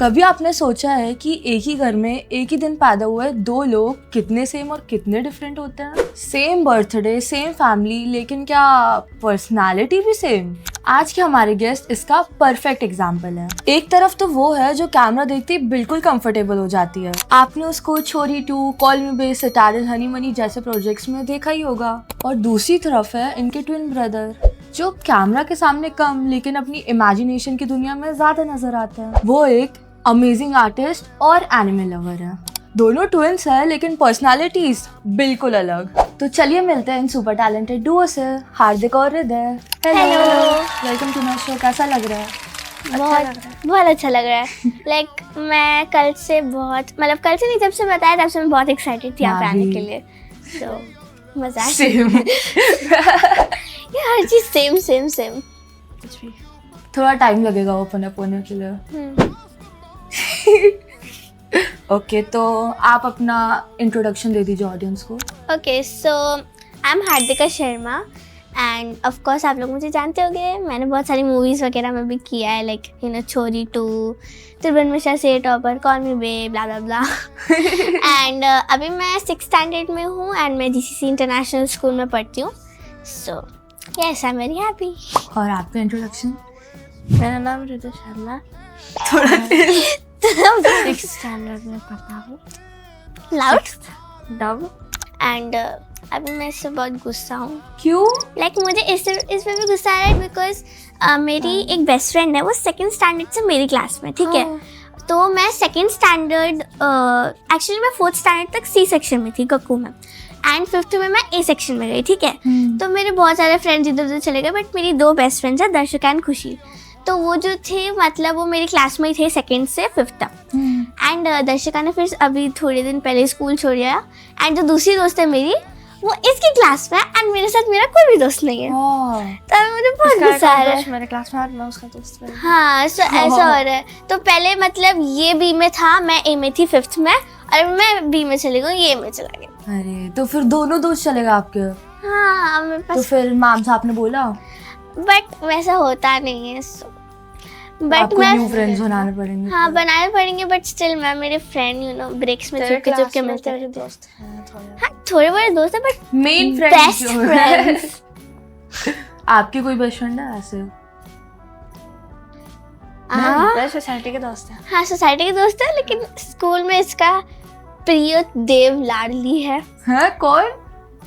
कभी आपने सोचा है कि एक ही घर में एक ही दिन पैदा हुए दो लोग कितने सेम और कितने डिफरेंट होते हैं? सेम बर्थडे, सेम फैमिली, लेकिन क्या पर्सनालिटी भी सेम? आज के हमारे गेस्ट इसका परफेक्ट एग्जाम्पल है। एक तरफ तो वो है जो कैमरा देखते ही बिल्कुल कंफर्टेबल हो जाती है, आपने उसको छोरी 2, कॉल मी बेबी, सितारे, हनी मनी जैसे प्रोजेक्ट्स में देखा ही होगा। और दूसरी तरफ है इनके ट्विन ब्रदर जो कैमरा के सामने कम लेकिन अपनी इमेजिनेशन की दुनिया में ज्यादा नजर आते हैं। वो एक अमेजिंग आर्टिस्ट और एनिमे लवर है। दोनों ट्विंस हैं लेकिन पर्सनालिटीज बिल्कुल अलग। तो चलिए मिलते हैं इन सुपर टैलेंटेड डुओ से, हार्दिक और Hriday. Hello, welcome to my show. कैसा लग रहा है? बहुत अच्छा लग रहा है। लाइक मैं कल से नहीं, जब से बताया तब से मैं बहुत एक्साइटेड थी यहाँ पे आने के लिए। तो मजा ये हर चीज सेम। थोड़ा टाइम लगेगा ओपन अप होने के लिए। ओके, तो आप अपना इंट्रोडक्शन दे दीजिए ऑडियंस को। Okay, so I am Hardika Sharma and of course आप लोग मुझे जानते होंगे। मैंने बहुत सारी मूवीज़ वगैरह में भी किया है, लाइक छोरी 2, त्रिभुवन मिश्रा से topper, call me baby, blah blah blah. And अभी मैं 6th स्टैंडर्ड में हूँ एंड मैं जीसीसी इंटरनेशनल स्कूल में पढ़ती हूँ। So yes, I am very happy. और आपका इंट्रोडक्शन? मेरा नाम हृदय शर्मा, थोड़ा 6th स्टैंडर्ड में पढ़ता हूँ। लाउड डब एंड अभी मैं इससे बहुत गुस्सा हूँ। क्यों? लाइक मुझे इसमें भी गुस्सा आ रहा है बिकॉज मेरी एक बेस्ट फ्रेंड है, वो 2nd स्टैंडर्ड से मेरी क्लास में, ठीक है। तो मैं 2nd स्टैंडर्ड एक्चुअली मैं 4th स्टैंडर्ड तक C सेक्शन में थी गक्कू में, एंड 5th में मैं A सेक्शन में गई, ठीक है। तो मेरे बहुत सारे फ्रेंड्स इधर उधर चले गए, बट मेरी 2 बेस्ट फ्रेंड्स हैं, दर्शका एंड खुशी। तो वो जो थे मतलब वो मेरी क्लास में ही थे 2nd से 5th तक। एंड दर्शका ने फिर अभी थोड़े दिन पहले स्कूल छोड़ दिया, एंड जो दूसरी दोस्त है मेरी वो इसकी क्लास में, एंड मेरे साथ मेरा कोई भी दोस्त नहीं है। तो अभी मुझे बहुत गुस्सा आ रहा है। मेरे क्लास में मैं उसका दोस्त हूँ। हाँ, सो ऐसा हो रहा है। तो पहले मतलब ये B में था, मैं A में थी 5th में, और मैं B में चली गई, ये A में चला गया। अरे, तो फिर दोनों दोस्त चलेगा आपके? हाँ, मेरे पास। तो फिर मैम साहब ने बोला? बट वैसा होता नहीं है। बट मैं न्यू फ्रेंड्स बनाने पड़ेंगे। हाँ, बनाने पड़ेंगे, बट स्टिल मैं मेरे फ्रेंड ब्रेक्स में चुप के मिलते हैं। दोस्त हैं थोड़े। हाँ, थोड़े बड़े दोस्त हैं, बट मेन बेस्ट फ्रेंड्स। आपकी कोई बेस्ट फ्रेंड है ऐसे? मेरे सोसाइटी के दोस्त हैं। हाँ, सोसाइटी के दोस्त है, लेकिन स्कूल में इसका प्रिय देव लाडली है। हाँ, कौन?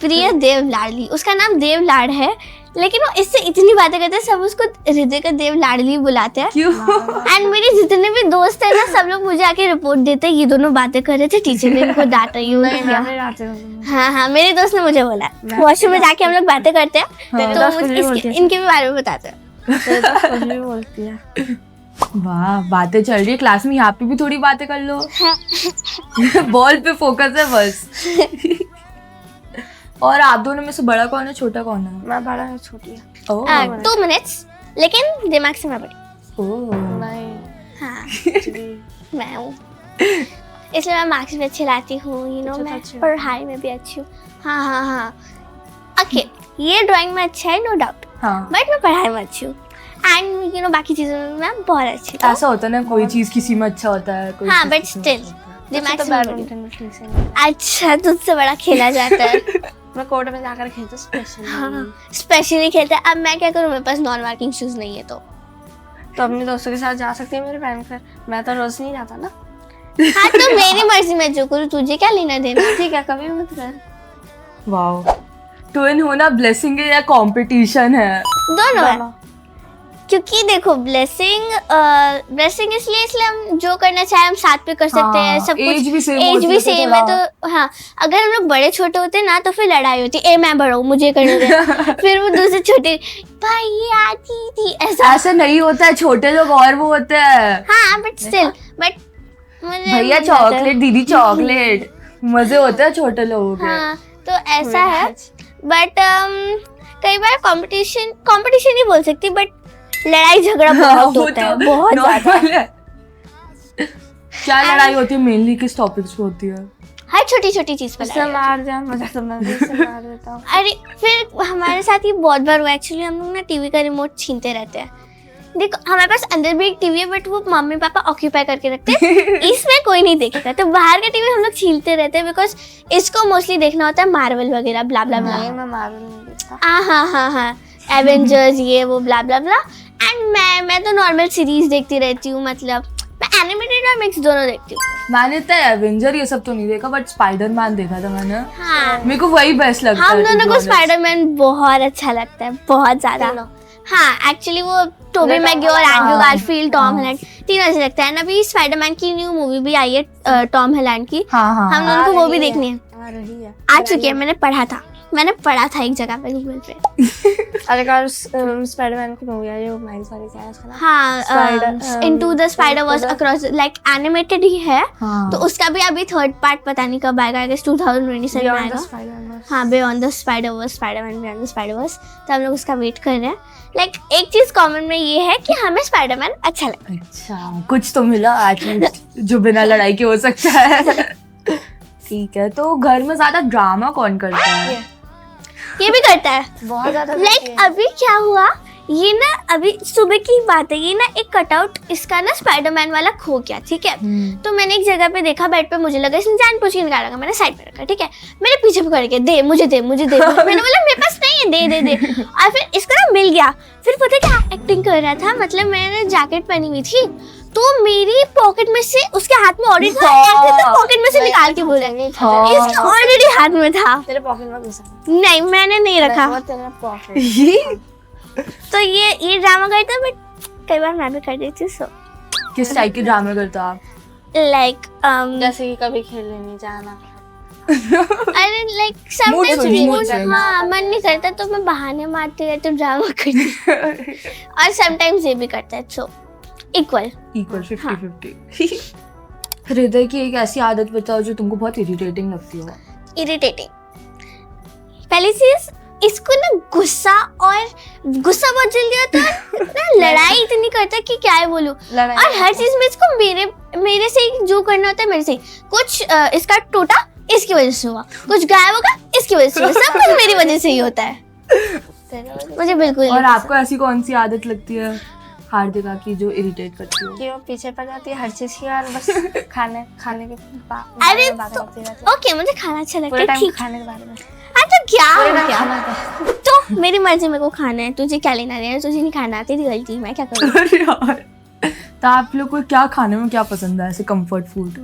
प्रिय देव लाडली, उसका नाम देव लाड है, लेकिन वो इससे इतनी बातें करते हैं, सब उसको हृदय का देव लाडली बुलाते हैं। क्यों? एंड मेरे जितने भी दोस्त हैं ना, सब लोग मुझे आके रिपोर्ट देते हैं, ये दोनों बातें कर रहे थे, टीचर ने इनको डांट रही हूँ। हाँ, मेरे दोस्त ने मुझे बोला, वॉशरूम में जाके हम लोग बातें करते हैं, तो इनके भी बारे में बताते हैं। बोलती है वाह, बातें चल रही है क्लास में, यहाँ पे भी थोड़ी बातें कर लो। बॉल पे फोकस है बस। और आप दोनों में से बड़ा कौन है, छोटा कौन है? मैं बड़ा है, छोटी है। 2 मिनट्स, लेकिन दिमाग से मैं बड़ी। नहीं, हाँ, मैं हूँ, इसलिए मैं मार्क्स भी अच्छे लाती हूँ, मैं पढ़ाई में भी अच्छी हूँ। हाँ। ओके, ये ड्राइंग में अच्छा है, नो डाउट, बट मैं पढ़ाई में अच्छी हूँ, एंड बाकी चीजों में मैं बहुत अच्छी हूँ। ऐसा होता है ना, कोई चीज किसी में अच्छा होता है, कोई हाँ, चीज़ बट किसी में स्टिल अच्छा होता है। दिमाग से बैडमिंटन में ठीक से। अच्छा, तुझसे बड़ा खेला जाता है। मैं कोर्ट में जाकर खेलता स्पेशली। हाँ, स्पेशली खेलते हैं। अब मैं क्या करूँ, मेरे पास नॉन वर्किंग शूज नहीं है, तो अपने दोस्तों के साथ जा सकती है मेरे बैंक पर। मैं तो रोज नहीं जाता ना। हाँ, तो मेरी मर्जी में जो करूँ, तुझे क्या लेना देना। ठीक है, कभी मत कर। वाओ, ट्विन होना ब्लेसिंग है या कंपटीशन है? दोनों है, क्योंकि देखो ब्लेसिंग इसलिए हम जो करना चाहे हम साथ पे कर सकते हैं, सब कुछ एज भी सेम है। तो हाँ, अगर हम लोग बड़े छोटे होते ना तो फिर लड़ाई होती, ए मैं बड़ा हूँ मुझे करने दे। फिर वो दूसरे छोटे, भाई ये आती थी, ऐसा नहीं होता है, छोटे लोग और वो होते हैं। हाँ, बट स्टिल, बट भैया चॉकलेट, दीदी चॉकलेट, मजे होते हैं छोटे लोगों के। हाँ, तो ऐसा है, बट कई बार कंपटीशन नहीं बोल सकती, बट लड़ाई झगड़ा बहुत होता है, बहुत ज्यादा। क्या लड़ाई होती है मेनली, किस टॉपिक्स पे होती है? हर छोटी छोटी चीज पर मार दिया, मजाक तो मैं भी मार देता हूँ। अरे फिर हमारे साथ ये बहुत बार हुआ। एक्चुअली हम लोग ना टीवी का रिमोट छीनते रहते हैं, देखो हमारे पास अंदर भी एक टीवी है बट वो मम्मी पापा ऑक्यूपाई करके रखते हैं, इसमें कोई नहीं देखेगा। तो बाहर का टीवी हम लोग छीलते रहते हैं बिकॉज इसको मोस्टली देखना होता है मार्वल वगैरह ब्ला ब्ला ब्ला। नहीं, मैं मार्वल नहीं देखता। हाँ एवेंजर्स ये वो ब्ला ब्ला ब्ला। एंड मैं तो नॉर्मल सीरीज देखती रहती हूँ, मतलब मैं एनिमेटेड और मिक्स दोनों देखती हूँ। मैंने तो एवेंजर ये सब तो नहीं देखा बट स्पाइडरमैन देखा था मैंने। हाँ मेरे को वही बेस्ट लगता है। हम दोनों to को be honest। स्पाइडरमैन बहुत अच्छा लगता है, बहुत ज्यादा। तीनों। हाँ एक्चुअली वो Tobey Maguire, Andrew Garfield, Tom Holland तीनों अच्छे लगता है। अभी स्पाइडरमैन की न्यू मूवी भी आई है टॉम हॉलैंड की, हाँ हाँ हम दोनों को वो भी देखनी है। आ रही है। आ चुकी है, मैंने पढ़ा था एक जगह पे गूगल पे। अरे यार स्पाइडरमैन की मूवी आई है, वो माइल्स वाली क्या है उसका नाम? हाँ into the spider verse across, like animated ही है। हाँ। तो उसका भी अभी थर्ड पार्ट पता नहीं कब आएगा, आई गेस 2027 में Beyond the आएगा। Spider-Verse। हाँ beyond the spider verse, Spiderman beyond the spider verse. तो हम लोग उसका वेट कर रहे हैं। लाइक एक चीज कॉमन में ये है कि हमें स्पाइडरमैन अच्छा लगता है। अच्छा कुछ तो मिला एटलीस्ट जो बिना लड़ाई के हो सकता है। ठीक है, तो घर में ज्यादा ड्रामा कौन करता है? ये भी करता है। बहुत ज्यादा लाइक अभी क्या हुआ, ये ना अभी सुबह की बात है, ये ना एक कटआउट इसका ना स्पाइडरमैन वाला खो गया, ठीक है। तो मैंने एक जगह पे देखा बेड पे, मुझे लगा इसने जानबूझ के निकाला, मैंने साइड पे रखा, ठीक है। मेरे पीछे पकड़ के दे मुझे मैंने बोला मेरे पास नहीं है, दे और फिर इसको ना मिल गया। फिर पता क्या एक्टिंग कर रहा था, मतलब मैंने जैकेट पहनी हुई थी तो मेरी पॉकेट में से उसके हाथ में ऑलरेडी था, पॉकेट में से निकाल के बोला इसका ऑलरेडी हाथ में था। तेरे पॉकेट में घुसा। नहीं मैंने नहीं रखा। वो तेरा पॉकेट। तो ये ड्रामा करता है बट कई बार मैं भी कर देती हूँ। सो किस टाइप के ड्रामे करता आप? लाइक जैसे कि कभी खेलने नहीं जाना। अरे लाइक Mood swings, हाँ मन नहीं करता तो मैं बहाने मारती रहती हूँ, ड्रामा करती और समटाइम्स ये भी करता है। So equal 50-50। हृदय की एक ऐसी आदत बताओ जो तुमको बहुत इरिटेटिंग लगती हो। इरिटेटिंग पहली चीज, इसको ना गुस्सा बहुत जल्दी आता है ना, लड़ाई इतनी करता है कि क्या है बोलूं। और हर चीज में इसको मेरे से ही जो करना होता है मेरे से ही। कुछ इसका टूटा इसकी वजह से हुआ, कुछ गायब होगा इसकी वजह से हुआ, सब कुछ मेरी वजह से ही होता है। मुझे बिल्कुल और आपको ऐसी कौन सी आदत लगती है हार्दिका की जो इरिटेट करती हो? कि वो पीछे पड़ जाती है हर चीज की और बस खाने के अरे बातें तो करती रहती है। ओके मुझे खाना अच्छा लगता पूरे है, टाइम ठीक। खाने के बारे में। अच्छा क्या पूरे हो टाइम गया? खाना था। तो मेरी मर्जी, मेरे को खाना है, तुझे क्या लेना देना, तुझे नहीं खाना, तेरी गलती, मैं क्या करूँ। अरे यार, तो आप लोग को क्या खाने में क्या पसंद है ऐसे कंफर्ट फूड?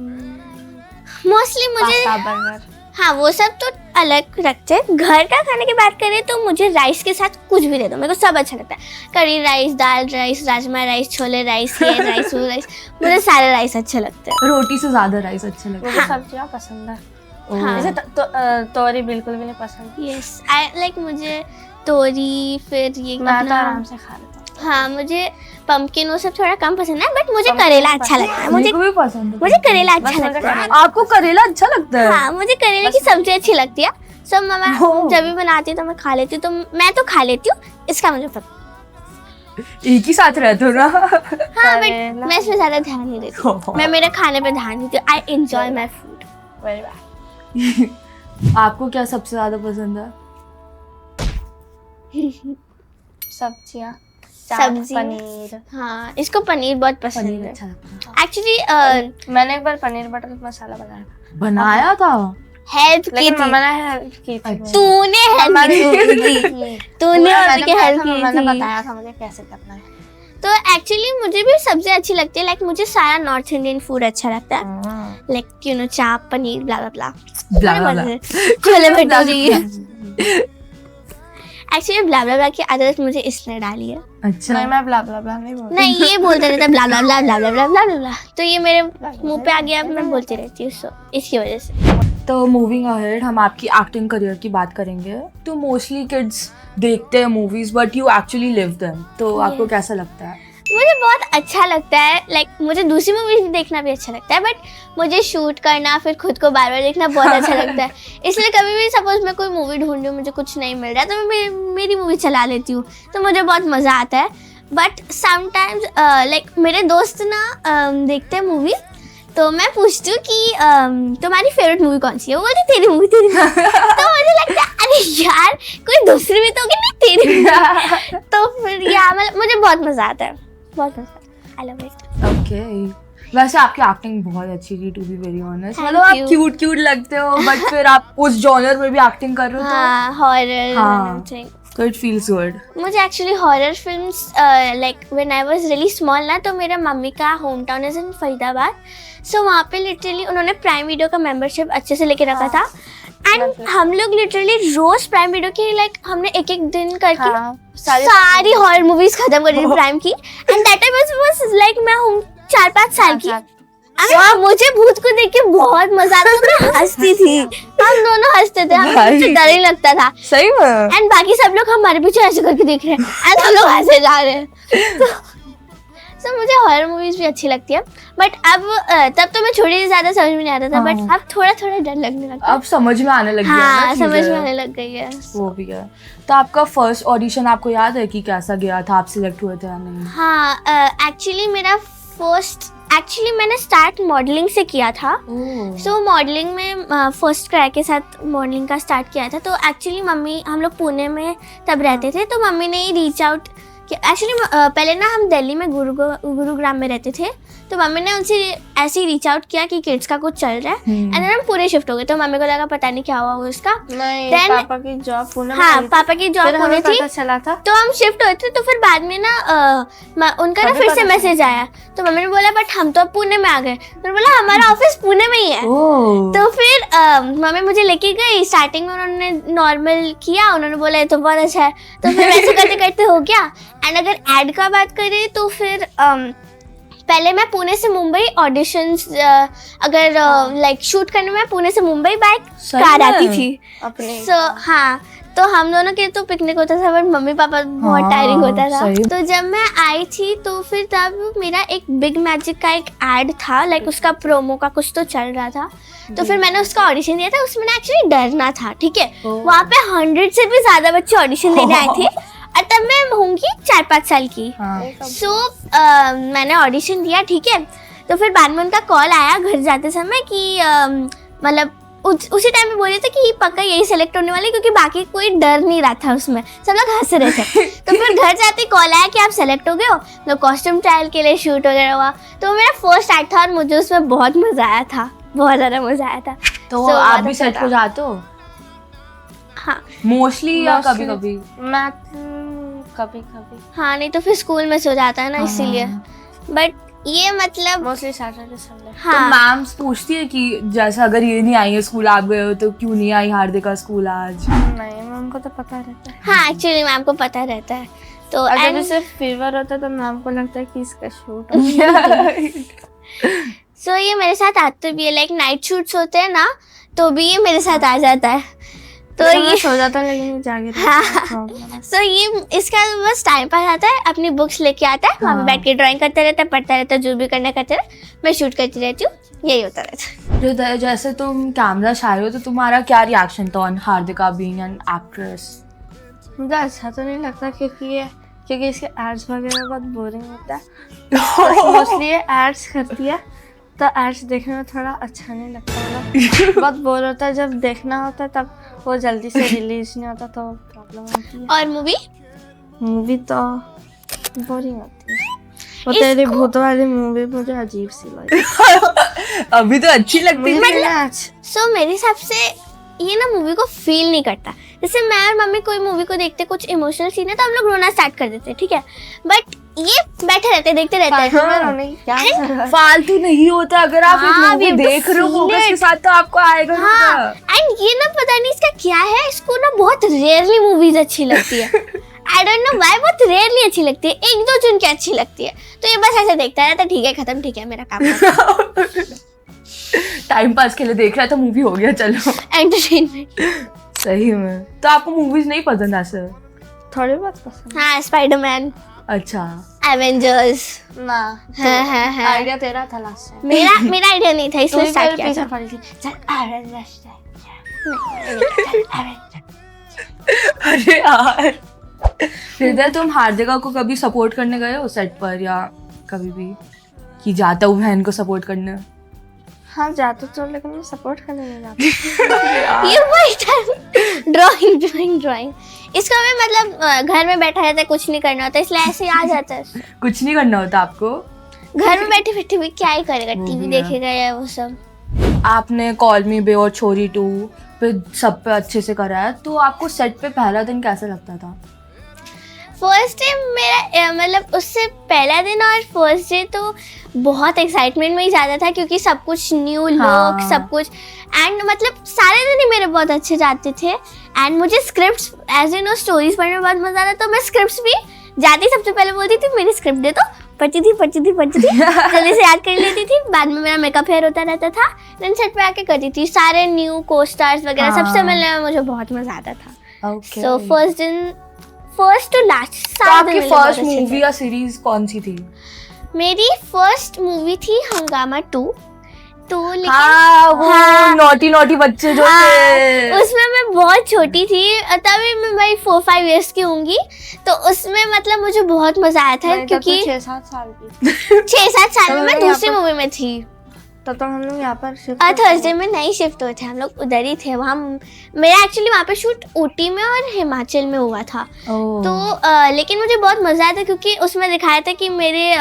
मोस्टली मुझे पास्ता, बर्गर। हाँ वो सब तो अलग रखते हैं। घर का खाने की बात करें तो मुझे राइस के साथ कुछ भी दे दो, मेरे को सब अच्छा लगता है। Curry rice, dal rice, rajma rice, chole rice, ये राइस, वो राइस, मुझे सारे राइस अच्छे लगते हैं। रोटी से ज्यादा राइस अच्छे लगते मुझे सब्जियां पसंद है। हाँ। जैसे तोरी बिल्कुल भी नहीं पसंद। यस आई लाइक, मुझे तोरी, फिर ये मैं तो अपना- आराम से खा लेता हूँ। हाँ मुझे पंपकिन वो सब थोड़ा कम पसंद है, बट मुझे करेला अच्छा लगता है। हैं। मुझे मुझे भी पसंद है। मुझे करेला बस अच्छा मुझे लगता है। करेला- आपको करेला अच्छा लगता है? हाँ मुझे करेले की सब्जी अच्छी लगती है। सब मम्मा ओह। जब भी बनाती है तो मैं खा लेती हूँ, तो मैं तो खा लेती हूँ, इसका मुझे पता। एक ही साथ रहते हो ना? हाँ बट करेला। मैं इसमें ज्यादा ध्यान नहीं देती, मैं मेरे खाने पे ध्यान देती हूँ। I enjoy my food. Very bad। आपको क्या सबसे ज्यादा पसंद है? सब्जियां, सब्जी। पनीर। हाँ इसको पनीर बहुत पसंद पनीर है अच्छा लगता है। एक्चुअली। मैंने एक बार पनीर बटर मसाला बनाया था, बनाया था? हेल्प की लेकिन थी, मम्मा ने हेल्प की थी। अच्छा। तूने हेल्प की थी, तूने मैंने उसकी हेल्प की मैंने थी। बताया था मुझे कैसे करना है। तो एक्चुअली मुझे भी सब्जी अच्छी लगती है। लाइक मुझे सारा नॉर्थ इंडियन फूड अच्छा लगता है, लाइक यू नो चाप, पनीर, ब्ला ब्ला ब्ला, ब्ला ब्ला ब्ला। छोले भटूरे। एक्चुअली ब्ला ब्ला ब्ला की आदत मुझे इसने डाली है। अच्छा। नहीं मैं ब्ला ब्ला ब्ला नहीं बोलती। नहीं ये बोलते रहता है ब्ला ब्ला ब्ला ब्ला ब्ला ब्ला ब्ला ब्ला, तो ये मेरे मुंह पे आ गया, अब मैं बोलती रहती हूँ। सो इसकी वजह से। तो मूविंग अहेड हम आपकी एक्टिंग करियर की बात करेंगे। तो मोस्टली किड्स देखते हैं movies but you actually live them, तो आपको कैसा लगता है? मुझे बहुत अच्छा लगता है। लाइक मुझे दूसरी मूवीज देखना भी अच्छा लगता है, बट मुझे शूट करना फिर खुद को बार बार देखना बहुत अच्छा लगता है। इसलिए कभी भी सपोज मैं कोई मूवी ढूंढ रही हूँ, मुझे कुछ नहीं मिल रहा, तो मैं मेरी मूवी चला लेती हूँ, तो मुझे बहुत मज़ा आता है। बट समटाइम्स लाइक मेरे दोस्त ना देखते हैं मूवी, तो मैं पूछती हूँ कि तुम्हारी फेवरेट मूवी कौन सी है? वो बोलती तेरी मूवी, तेरी movie। तो मुझे लगता है अरे यार कोई दूसरी भी तो होगी, नहीं तेरी। तो फिर या मतलब मुझे बहुत मज़ा आता है। बहुत मजा, आई लव इट। ओके, वैसे आपकी एक्टिंग बहुत अच्छी थी, to be very honest. Thank मतलब आप you. क्यूट क्यूट लगते हो, बट फिर आप उस जॉनर में भी एक्टिंग कर रहे हो हाँ, हॉरर हाँ. एंड तो इट फील्स गुड। मुझे actually horror films like when I was really small ना, तो मेरे मम्मी का home town is in Faridabad, so वहाँ पे लिटरली उन्होंने प्राइम वीडियो का मेंबरशिप अच्छे से लेके रखा था, एंड हम लोग लिटरली रोज प्राइम वीडियो की लाइक हमने एक एक दिन करके सारी हॉरर मूवीज खत्म कर दी प्राइम की, and that time was like मैं हूँ 4-5 साल की। मुझे भूत को देख के बहुत मजा आता था, मैं हंसती थी, हम दोनों हंसते थे, हमें कुछ डर नहीं लगता था सही में। एंड बाकी सब लोग हमारे पीछे ऐसे करके देख रहे हैं एंड हम लोग हंसे जा रहे हैं। तो मुझे हॉरर मूवीज भी अच्छी लगती है, बट अब तब तो मैं छोटी थी, ज्यादा समझ में नहीं आता था, बट अब थोड़ा थोड़ा डर लगने लगता है। अब समझ में आने लग गया है हाँ, ना समझ चीज़ें। में आने लग गई है। वो भी है। तो आपका फर्स्ट ऑडिशन आपको याद है कि कैसा गया था, आप सिलेक्ट हुए थे या नहीं? हाँ, एक्चुअली मेरा एक्चुअली मैंने स्टार्ट मॉडलिंग से किया था। सो मॉडलिंग में फर्स्ट क्राई के साथ मॉडलिंग का स्टार्ट किया था। तो एक्चुअली मम्मी, हम लोग पुणे में तब रहते थे, तो मम्मी ने रीच आउट किया। एक्चुअली पहले ना हम दिल्ली में गुरुग्राम में रहते थे, तो मम्मी ने उनसे ऐसे ही रीच आउट किया कि किड्स का कुछ चल रहा है, एंड हम पूरे शिफ्ट हो गए। तो मम्मी को लगा पता नहीं क्या हुआ उसका। नहीं, Then- पापा की जॉब पुणे में हाँ, थी। पापा की जॉब फिर पुणे हमें थी, पता चला था। तो हम शिफ्ट हुए थे। तो फिर बाद में ना उनका ना हमें फिर पता से चला। मैसेज आया, तो मम्मी ने बोला बट हम तो अब पुणे में आ गए। तो बोला हमारा ऑफिस पुणे में ही है। तो फिर मम्मी मुझे लेके गई। स्टार्टिंग में उन्होंने नॉर्मल किया, उन्होंने बोला ये तो बहुत अच्छा है। तो फिर वैसे करते करते हो गया। एंड अगर ऐड का बात करें तो फिर पहले मैं पुणे से मुंबई ऑडिशंस अगर लाइक शूट करने में पुणे से मुंबई बाय कार आती थी अपने सो हाँ, तो हम दोनों के तो पिकनिक होता था, बट मम्मी पापा बहुत हाँ, टायरिंग होता था। सही। तो जब मैं आई थी तो फिर तब मेरा एक बिग मैजिक का एक एड था, लाइक उसका प्रोमो का कुछ तो चल रहा था। तो फिर मैंने उसका ऑडिशन दिया था। उसमें एक्चुअली डरना था, ठीक है। वहाँ पे 100 से भी ज्यादा बच्चे ऑडिशन देने आए थे, और तब मैं होंगी 4-5 साल की। सो मैंने ऑडिशन दिया, ठीक है। तो फिर बाद में उनका कॉल आया घर जाते समय कि मतलब उसी टाइम में बोले थे कि पक्का यही सेलेक्ट होने वाली, क्योंकि बाकी कोई डर नहीं रहा था उसमें, सब लोग हंस रहे थे। तो फिर घर जाते कॉल आया कि आप सेलेक्ट हो गए हो, तो कॉस्ट्यूम ट्रायल के लिए शूट वगैरह हुआ। तो वो मेरा फर्स्ट एक्ट था और मुझे उसमें बहुत मजा आया था, बहुत ज्यादा मजा आया था। तो So, आप बहुत भी अच्छा सेट था। हो जाते हो हाँ मोस्टली या Mostly- कभी कभी? मैं कभी कभी हाँ, नहीं तो फिर स्कूल में सो जाता है ना, इसीलिए। बट ये मतलब मोस्टली सैटरडे संडे। तो हाँ, मैम पूछती है कि जैसे अगर ये नहीं आई है स्कूल, आप गए हो तो क्यों नहीं आई हार्दिका स्कूल आज? नहीं, मैम को तो पता रहता है। हाँ, एक्चुअली मैम को पता रहता है। तो अगर and- जैसे फीवर होता है तो मैम को लगता है कि इसका शूट हो गया। सो ये मेरे साथ आते भी है, लाइक नाइट शूट्स होते हैं ना, तो भी ये मेरे साथ आ जाता है। तो तो मैं ये सो जाता हूँ लेकिन ये जागे रहता है। सो ये इसका बस टाइम पास आता है, अपनी बुक्स लेके आता है, वहाँ पे हाँ। बैठ के ड्राइंग करता रहता है, पढ़ता रहता है, जो भी करना करता है, मैं शूट करती रहती हूँ, यही होता रहता है। जो जैसे तुम कैमरा शाये हो, तो तुम्हारा क्या रिएक्शन था on Hardika being an actress? मुझे अच्छा तो नहीं लगता क्योंकि इसके एड्स वगैरह बहुत बोरिंग होता है। मोस्टली ये एड्स करती है, तो एड्स देखने में थोड़ा अच्छा नहीं लगता है। बहुत बोर होता है, जब देखना होता है तब वो जल्दी से रिलीज नहीं होता, तो प्रॉब्लम होती है। और मूवी मूवी तो बोरिंग होती है। वो तेरी भूत वाली मूवी मुझे अजीब सी लगी। अभी तो अच्छी लगती है। मतलब सो मेरे हिसाब से ये ना मूवी को फील नहीं करता। जैसे मैं और मम्मी कोई मूवी को देखते, कुछ इमोशनल सीन है तो हम लोग रोना स्टार्ट कर देते हैं, ठीक है। बट ये बैठे रहते, देखते रहते हैं। फालतू नहीं होता, अगर आप एक हाँ, मूवी we have to देख रहे हो feel फोकस के it. साथ तो आपको आएगा ना। हाँ, एंड ये ना पता नहीं इसका क्या है, इसको ना बहुत रेयरली मूवीज अच्छी लगती है। आई डोंट नो व्हाई, बहुत रेयरली अच्छी लगती है, एक दो चुन के अच्छी लगती है। तो ये बस ऐसे देखता रहता, ठीक है खत्म, ठीक है मेरा काम टाइम पास के लिए देख रहा था, मूवी हो गया चलो। एंटरटेनमेंट। सही में। तो आपको मूवीज नहीं पसंद ऐसे? थोड़ी बहुत पसंद हाँ, स्पाइडरमैन, अच्छा। एवेंजर्स। ना। हाँ। आइडिया तेरा था लास्ट टाइम। मेरा आइडिया नहीं था, इसलिए स्टार्ट किया था। पड़ी थी। अरे यार, हृदय तुम हार्दिका को कभी सपोर्ट करने गए हो सेट पर, या कभी भी कि जाता हूँ बहन को सपोर्ट करने? हाँ जाते तो, लेकिन मैं सपोर्ट करने नहीं जाती। ये वही ड्राइंग इसका भी मतलब घर में बैठा रहता है, कुछ नहीं करना होता, इसलिए ऐसे ही आ जाता है। कुछ नहीं करना होता आपको? घर में बैठे बैठे भी क्या ही करेगा, वो टीवी भी है। देखेगा या वो सब। आपने कॉल मी बे और छोरी 2 पे सब पे अच्छे से करा है, तो आपको सेट पे पहला दिन कैसा लगता था? फर्स्ट डे मेरा मतलब उससे पहला दिन और फर्स्ट डे तो बहुत एक्साइटमेंट में ही जाता था, क्योंकि सब कुछ न्यू लोग हाँ। सब कुछ, एंड मतलब सारे दिन ही मेरे बहुत अच्छे जाते थे। एंड मुझे स्क्रिप्ट्स एज नो स्टोरीज पढ़ने में बहुत मजा आता, तो मैं स्क्रिप्ट्स भी जाती सबसे पहले बोलती थी मेरी स्क्रिप्ट दे दो, पढ़ती थी जल्दी से याद कर लेती थी। बाद में मेरा मेकअप हेयर होता रहता था, देन सेट पे आके करती थी, सारे न्यू को स्टार्स वगैरह हाँ। सबसे मिलने में मुझे बहुत मजा आता था। ओके। सो फर्स्ट दिन फर्स्ट टू लास्ट तो आपकी फर्स्ट मूवी या सीरीज कौन सी थी? मेरी फर्स्ट मूवी थी हंगामा 2। तो लेकिन हाँ, वो हाँ। नॉटी बच्चे जो थे। उसमें मैं बहुत छोटी थी, तभी मैं भाई 4-5 इयर्स की होंगी, तो उसमें मतलब मुझे बहुत मजा आया था, क्योंकि 6-7 साल की 6-7 साल में तब मैं मैं दूसरी यहाँ मूवी में थी। तब तक हम लोग यहाँ पर और थर्सडे में नहीं शिफ्ट हुए थे, हम लोग उधर ही थे। वहाँ मेरा एक्चुअली वहाँ पे शूट ऊटी में और हिमाचल में हुआ था। तो लेकिन मुझे बहुत मजा आया था, क्योंकि उसमें दिखाया था कि मेरे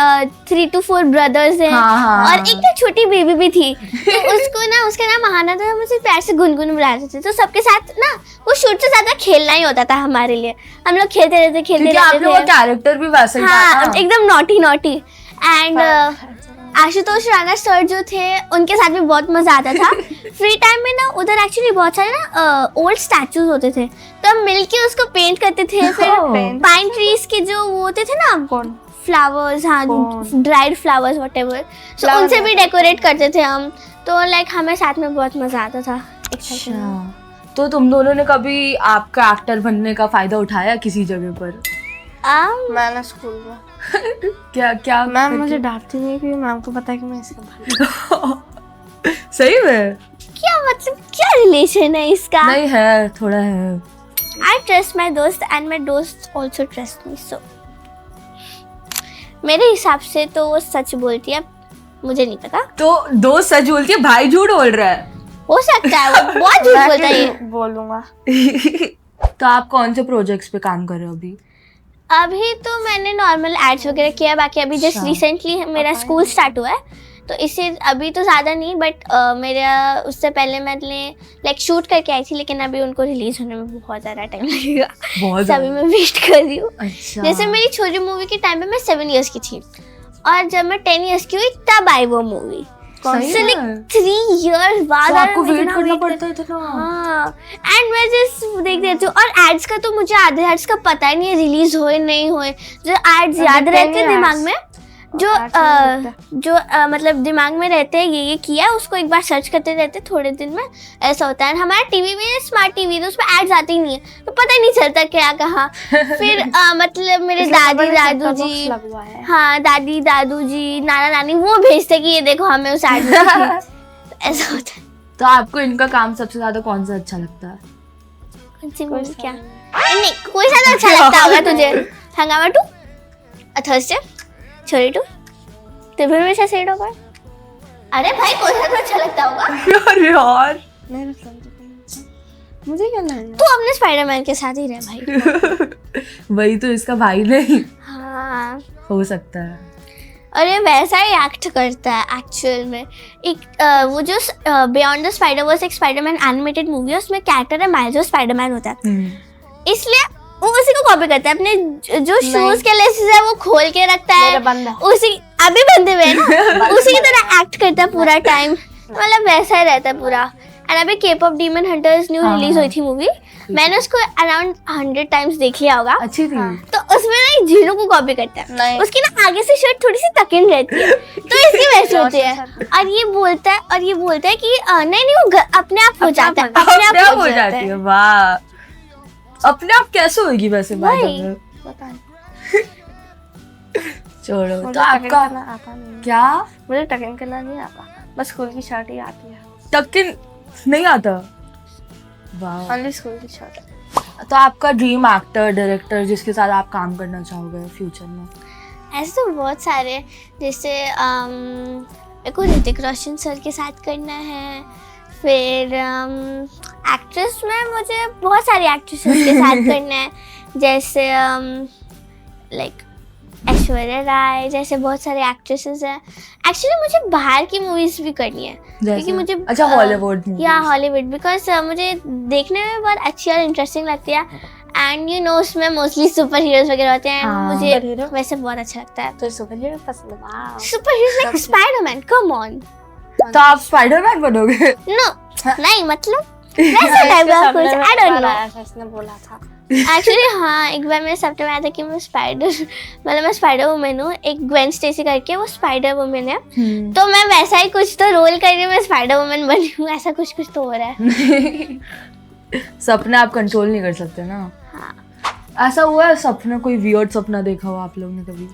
3 to 4 ब्रदर्स हैं, हाँ। और एक ना छोटी बेबी भी थी। तो उसको ना उसका नाम महाना था, मुझे प्यार से गुनगुन बुलाते थे। तो सबके साथ ना वो शूट से ज्यादा खेलना ही होता था हमारे लिए, हम लोग खेलते रहते क्योंकि आप लोगों का कैरेक्टर भी वैसा ही था हाँ ना? एकदम naughty and Ashutosh Rana sir जो थे उनके साथ भी बहुत मजा आता था। फ्री टाइम में ना उधर एक्चुअली बहुत सारे ना ओल्ड स्टैचूज होते थे, तो हम मिलके उसको पेंट करते थे। फिर Oh. पाइन ट्रीज के जो वो होते थे ना कौन फ्लावर्स, हाँ कौन? ड्राइड फ्लावर्स व्हाटएवर, सो Flower उनसे भी decorate डेकोरेट करते थे हम। तो लाइक हमें साथ में बहुत मजा आता था। अच्छा, तो तुम दोनों ने कभी आपका एक्टर बनने का फायदा उठाया किसी जगह पर? मैंने स्कूल में क्या मैम करके? मुझे डांटती नहीं, क्योंकि मैम को पता है कि मैं इसका भाई। सही में? क्या मतलब क्या रिलेशन है इसका? नहीं है, थोड़ा है। I trust my दोस्त and my दोस्त also trust me, so मेरे हिसाब से तो वो सच बोलती है, मुझे नहीं पता, तो दोस्त सच बोलती है, भाई झूठ बोल रहा है। हो सकता है वो बहुत झूठ बोलता है ये। बोलूंगा। तो आप कौन से प्रोजेक्ट्स पे काम कर रहे हो अभी? अभी तो मैंने नॉर्मल एड्स वगैरह किया, बाकी अभी जस्ट अच्छा। रिसेंटली मेरा स्कूल स्टार्ट हुआ है, तो इससे अभी तो ज़्यादा नहीं, बट मेरा उससे पहले मैंने लाइक शूट करके आई थी, लेकिन अभी उनको रिलीज होने में बहुत ज़्यादा टाइम लगेगा, बहुत तभी मैं वेट कर रही हूँ। अच्छा। जैसे मेरी छोटी मूवी के टाइम पे मैं 7 इयर्स की थी, और जब मैं 10 इयर्स की हुई तब आई वो मूवी। सही So, like, है? 3 years बाद तो आपको मैं वेट इतना करना wait पड़ता है इतना? हाँ, एंड मैं जस्ट देख देती हूँ। और एड्स का तो मुझे आधे एड्स का पता ही नहीं है रिलीज होए नहीं होए, जो एड्स याद रहते हैं दिमाग में, जो मतलब दिमाग में रहते हैं ये किया है, उसको एक बार सर्च करते रहते थोड़े दिन में ऐसा होता है। हमारा टीवी में स्मार्ट टीवी तो उसमें एड्स आती ही नहीं है, तो पता ही नहीं चलता क्या कहाँ। फिर मतलब मेरे दादी दादू जी, हाँ दादी दादू जी नाना नानी वो भेजते कि ये देखो हमें उस एड में ऐसा होता है। तो आपको इनका काम सबसे ज्यादा कौन सा अच्छा लगता है? कौन सी मूवी क्या? नहीं कोई सा अच्छा लगता होगा तुझे? हंगामा 2, थर्सडे, छोरी 2, त्रिभुवन में सेट होगा। अरे भाई कोई सा तो अच्छा लगता होगा। अरे यार, मुझे क्या लगता है? तू अपने स्पाइडरमैन के साथ ही रह भाई। वही तो, इसका भाई नहीं हाँ, हो सकता है। अरे वैसा ही एक्ट करता है एक्चुअल में। एक वो जो बियॉन्ड द स्पाइडरवर्स एक स्पाइडरमैन एनिमेटेड मूवी है, उसमें कैरेक्टर है माइल्स जो स्पाइडरमैन होता है, इसलिए वो उसी को कॉपी करता है। अपने जो शूज के लेसेस है वो खोल के रखता है, मेरा बंदा उसी अभी बंधे हुए हैं ना, उसी की तरह एक्ट करता है पूरा टाइम, मतलब वैसा ही रहता है पूरा। एंड अभी K-pop Demon Hunters new release हुई थी मूवी, मैंने उसको अराउंड 100 टाइम्स देख लिया होगा। अच्छी थी। तो उसमें ना एक जीनू को कॉपी करता है, नहीं। उसकी ना आगे से शर्ट थोड़ी सी तकिन रहती है, तो इसकी वैसी होती है। और ये बोलता है कि नहीं नहीं वो अपने आप हो जाता है, अपने आप हो जाती है। वाह, अपने आप कैसे होगी वैसे? वही। पता नहीं, छोड़ो। मुझे तो आपका टकिंग करना आता नहीं। क्या? मुझे टकिंग करना नहीं आता, बस स्कूल की शर्ट ही आती है। टकिन नहीं आता? वाह। ओनली स्कूल की शर्ट। तो आपका ड्रीम एक्टर डायरेक्टर जिसके साथ आप काम करना चाहोगे फ्यूचर में? ऐसे तो बहुत सारे, जैसे मेरे को ऋतिक रोशन सर के साथ करना है। फिर एक्ट्रेस में मुझे बहुत सारी एक्ट्रेसेस के साथ करना है, जैसे लाइक ऐश्वर्या राय जैसे बहुत सारे एक्ट्रेसेस हैं। एक्चुअली मुझे बाहर की मूवीज भी करनी है क्योंकि मुझे अच्छा हॉलीवुड या हॉलीवुड बिकॉज मुझे देखने में बहुत अच्छी और इंटरेस्टिंग लगती है। एंड यू नो उसमें मोस्टली सुपर हीरोज वगैरह होते हैं। हाँ, मुझे superhero? वैसे बहुत अच्छा लगता है। तो सुपर हीरो पसंद है। वाह, super heroes like Spiderman, come on. तो आप स्पाइडरमैन बनोगे? नो नहीं मतलब वैसे टाइप का कुछ, आई डोंट नो। इसने बोला था एक्चुअली हाँ, एक बार मेरे सपने में आया था कि मैं स्पाइडर वुमन हूँ। एक ग्वेन स्टेसी करके वो स्पाइडर वुमन है, तो मैं वैसा ही कुछ तो रोल कर रही हूँ, मैं स्पाइडर वुमन बनी हूँ, ऐसा कुछ तो हो रहा है। सपना आप कंट्रोल नहीं कर सकते ना। हाँ। ऐसा हुआ है सपना, कोई वियर्ड सपना देखा हो आप लोगों ने कभी?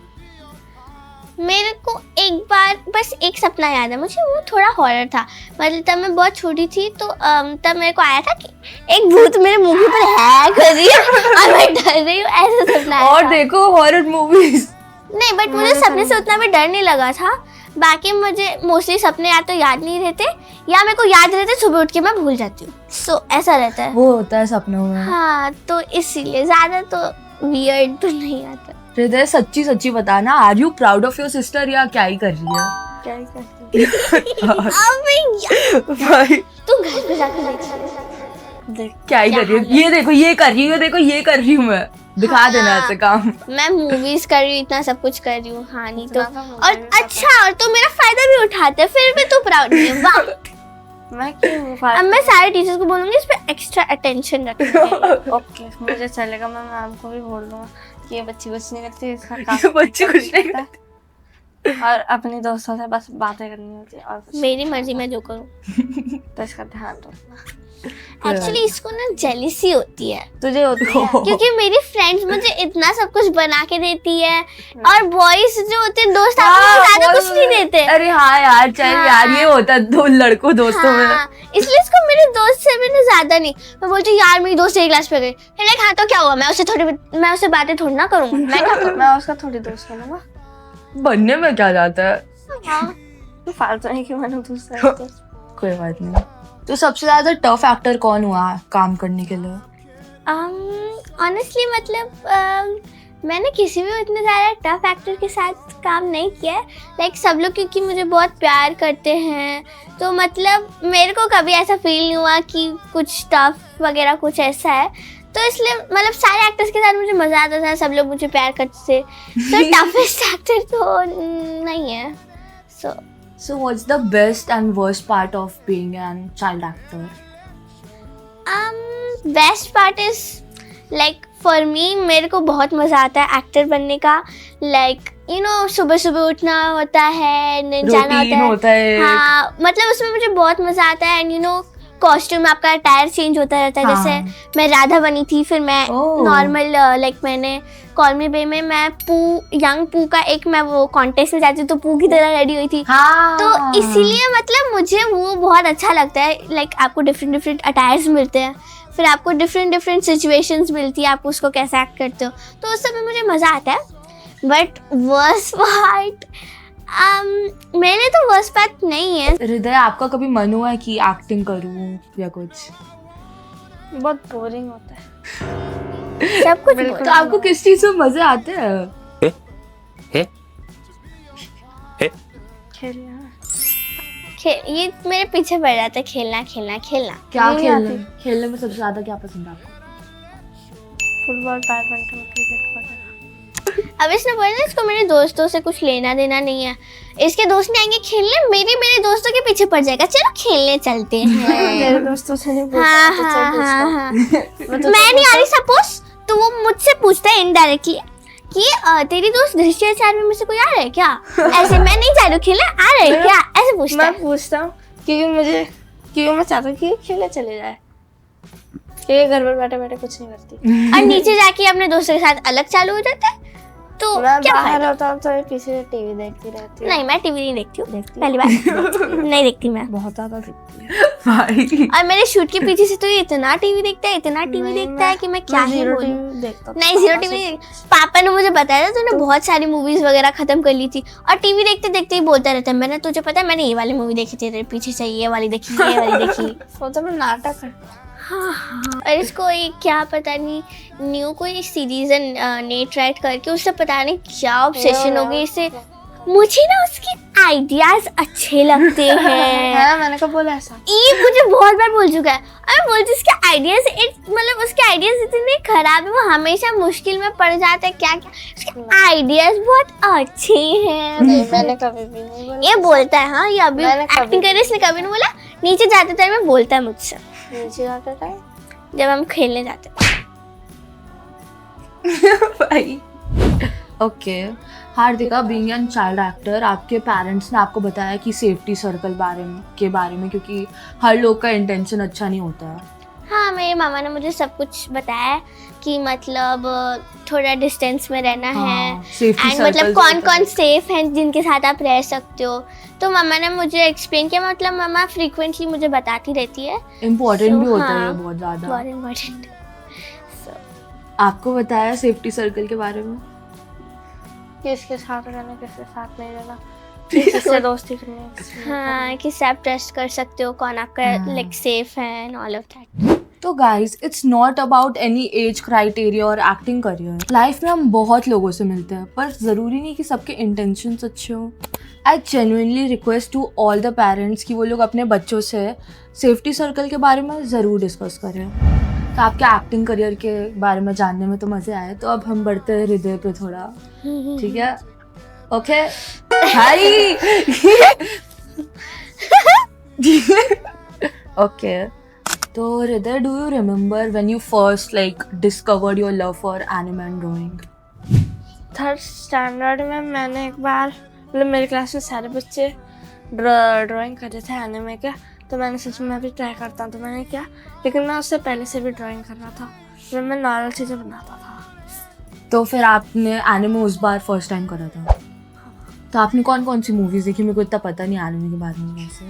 मेरे को एक बार बस एक सपना याद है मुझे, वो थोड़ा हॉरर था। मतलब तब मैं बहुत छोटी थी, तो तब मेरे को आया था कि एक भूत मेरे मुंह के ऊपर है कर रही है और मैं डर रही हूँ, ऐसा सपना आया और था। देखो हॉरर मूवीज। नहीं बट मुझे सपने से उतना भी डर नहीं लगा था। बाकी मुझे मोस्टली सपने या तो याद नहीं रहते या मेरे को याद रहते, सुबह उठ के मैं भूल जाती हूँ। सो ऐसा रहता है। वो होता है सपनों में। हाँ, तो इसीलिए ज्यादा तो वियर्ड तो नहीं आता। हृदय सच्ची सच्ची बताना, are you proud of your sister या क्या ही कर रही है? क्या ही करती अबे यार, भाई तू घर पे जाके देख। देख क्या ही कर रही है? ये देखो ये कर रही हूँ, देखो ये कर रही हूँ मैं। दिखा देना ऐसे काम। मैं मूवीज कर रही हूँ, इतना सब कुछ कर रही हूँ। हाँ नहीं तो इतना तो और movie अच्छा, और तो मेरा फायदा भी उठाते हैं, फिर भी तू प्राउड नहीं है। वाह। मैं क्यों अब मैं सारे टीचर्स को बोलूंगी इस पे एक्स्ट्रा अटेंशन रखें। ओके मुझे चलेगा, मैं मैम को भी बोल दूंगा कि ये बच्ची कुछ नहीं करती, इसका ये काम बच्ची कुछ नहीं करता है। और अपने दोस्तों से बस बातें करनी होती है और कुछ मेरी मर्जी मैं जो करूँ। तो इसका ध्यान रखना। एक्चुअली इसको ना जेलिसी होती है, तुझे होती है क्योंकि मेरी फ्रेंड्स मुझे इतना सब कुछ बना के देती है और बॉयज जो होते हैं दोस्त आपको ज्यादा कुछ नहीं देते। अरे हाँ यार, चल हाँ। यार ये होता है दो लड़कों दोस्तों में। हाँ, इसलिए इसको मेरे दोस्त से मैंने ज्यादा नहीं। मैं बोलती हूँ यार मेरी दोस्त एक क्लास पे गई, लाइक हाँ तो क्या हुआ, मैं उससे बातें थोड़ी ना करूंगा, मैं क्या करूँ। मैं उसका थोड़ी दोस्त बनूंगा। बनने में क्या जाता है? हाँ, तो फालतू नहीं कि मैंने दूसरा दोस्त। कोई बात नहीं। तो सबसे ज्यादा टफ एक्टर कौन हुआ काम करने के लिए? ऑनेस्टली मतलब मैंने किसी भी उतने ज़्यादा टफ एक्टर के साथ काम नहीं किया है। लाइक सब लोग क्योंकि मुझे बहुत प्यार करते हैं, तो मतलब मेरे को कभी ऐसा फील नहीं हुआ कि कुछ टफ वगैरह कुछ ऐसा है। तो इसलिए मतलब सारे एक्टर्स के साथ मुझे मज़ा आता था, सब लोग मुझे प्यार करते थे। तो टफेस्ट एक्टर तो नहीं है। So what's the best and worst part of being a child actor? Best part is like for me, मेरे को बहुत मज़ा आता है एक्टर बनने का। लाइक यू नो सुबह सुबह उठना होता है, जाना Routine होता है। हाँ मतलब उसमें मुझे बहुत मज़ा आता है। एंड यू नो कॉस्ट्यूम आपका अटायर चेंज होता रहता है। हाँ। जैसे मैं राधा बनी थी, फिर मैं ओह। नॉर्मल लाइक मैंने कॉल मी बे में मैं यंग पू का एक मैं वो कॉन्टेस्ट में जाती तो पू की तरह रेडी हुई थी। हाँ। तो इसीलिए मतलब मुझे वो बहुत अच्छा लगता है। लाइक आपको डिफरेंट डिफरेंट अटायर्स मिलते हैं, फिर आपको डिफरेंट डिफरेंट सिचुएशंस मिलती है, आप उसको कैसे एक्ट करते हो, तो उस समय मुझे मज़ा आता है। बट वर्स्ट पार्ट मैंने तो वर्स्ट पार्ट नहीं है। हृदय आपका कभी मन हुआ है कि एक्टिंग करूं या कुछ? बहुत बोरिंग होता है। सब कुछ बिल्कुल। तो आपको किस चीज में मजे आते हैं? खेलना ये मेरे पीछे पड़ जाता है, खेलना खेलना खेलना। क्या नहीं खेलने में सबसे ज्यादा क्या पसंद है आपको? फुटबॉल, बैडमिंटन, क्रिकेट वगैरह। अब इसने बोला ना इसको मेरे दोस्तों से कुछ लेना देना नहीं है, इसके दोस्त नहीं आएंगे खेलने, मेरे दोस्तों के पीछे पड़ जाएगा, चलो खेलने चलते हैं। मेरे दोस्तों से नहीं बोलता। हाँ तो हाँ चल हाँ दोस्तों। हाँ मैं नहीं आ रही सपोज, तो वो मुझसे पूछता है इनडायरेक्टली कि तेरी दोस्त दृश्य 4 में से कोई आ रहा है क्या? ऐसे मैं नहीं जा रही हूँ खेलने, आ रहा है क्या? ऐसे पूछता मैं है। पूछता हूँ क्योंकि मैं चाहता हूँ कि खेलने चले जाए, क्योंकि घर पर बैठे बैठे कुछ नहीं करती। और नीचे जाके अपने दोस्तों के साथ अलग चालू हो जाता है। तो मैं क्या बाहर फायदा? होता हूँ तो ये पीछे टीवी देखती रहती है। नहीं, मैं टीवी नहीं देखती हूँ, पहली बात नहीं देखती मैं। बहुत ज्यादा देखती है। भाई और मेरे शूट के पीछे से तो ये इतना टीवी देखता है, इतना टीवी नहीं, देखता है कि मैं क्या ही जीरो बोलूं। टीवी देखता था। नहीं, जीरो पापा टीवी से- नहीं। पापा ने मुझे बताया था तूने बहुत सारी मूवीज वगैरह खत्म कर ली थी, और टीवी देखते देखते ही बोलता रहता है, मैंने तुझे पता है मैंने ये वाली मूवी देखी थी, तेरे पीछे से ये वाली देखी, ये वाली देखी। वो तो मैं नाटक करती हाँ हाँ। और इसको एक क्या पता नहीं न्यू कोई सीरीज नेट राइट करके उससे पता नहीं क्या ऑब्सेशन हो गई इससे। मुझे ना उसके आइडियाज अच्छे लगते हैं। है। मैंने कब बोला ऐसा? ये मुझे बहुत बार बोल चुका है, और मैं बोलती हूँ उसके आइडियाज मतलब उसके आइडियाज इतने खराब है, वो हमेशा मुश्किल में पड़ जाता है। क्या क्या उसके आइडियाज बहुत अच्छे हैं। नहीं, मैंने कभी भी नहीं बोला। ये बोलता है, हाँ ये अभी मैंने कभी एक्टिंग कर रही है, इसने कभी नहीं बोला। नीचे जाते टाइम में बोलता है मुझसे, नीचे जाते टाइम जब हम खेलने जाते हैं। भाई okay Hardika, being an child actor, आपके पेरेंट्स ने आपको बताया कि सेफ्टी सर्कल के बारे में क्योंकि हर लोग का इंटेंशन अच्छा नहीं होता है। हाँ, मेरे मामा ने मुझे सब कुछ बताया कि मतलब थोड़ा डिस्टेंस में रहना है, सेफ्टी एंड मतलब कौन कौन सेफ हैं जिनके साथ आप रह सकते हो। तो मामा ने मुझे एक्सप्लेन किया, मतलब मामा फ्रीक्वेंटली मुझे बताती रहती है। इम्पोर्टेंट So, भी होता है हाँ, ये बहुत ज्यादा। बहुत इम्पोर्टेंट। आपको बताया सेफ्टी सर्कल के बारे में? किसके साथ रहना, किसके साथ नहीं रहना, किससे दोस्ती करनी। हाँ, कि आप ट्रस्ट कर सकते हो, कौन आपका हाँ। लाइक सेफ है एंड ऑल ऑफ दैट। तो guys it's not about any age criteria और एक्टिंग करियर। लाइफ में हम बहुत लोगों से मिलते हैं, पर ज़रूरी नहीं कि सबके इंटेंशंस अच्छे हों। I genuinely request to all the parents कि वो लोग अपने बच्चों से सेफ्टी सर्कल के बारे में ज़रूर डिस्कस करें। तो आपके एक्टिंग करियर के बारे में जानने में तो मज़े आए, तो अब हम बढ़ते हैं हृदय पे थोड़ा, ठीक है? ओके भाई ओके तो हृदय, do you remember when you first like discovered your love for anime and drawing? Third standard में मैंने एक बार, मतलब मेरे क्लास में सारे बच्चे ड्राइंग कर रहे थे एनिमे के, तो मैंने सोचा मैं भी ट्राई करता हूँ, तो मैंने किया। लेकिन मैं उससे पहले से भी ड्राइंग कर रहा था, जब मैं नॉर्मल चीज़ें बनाता था। तो फिर आपने एनिमे उस बार फर्स्ट टाइम करा था? तो आपने कौन कौन सी मूवीज देखी? मेरे को इतना पता नहीं एनिमे के बारे में वैसे।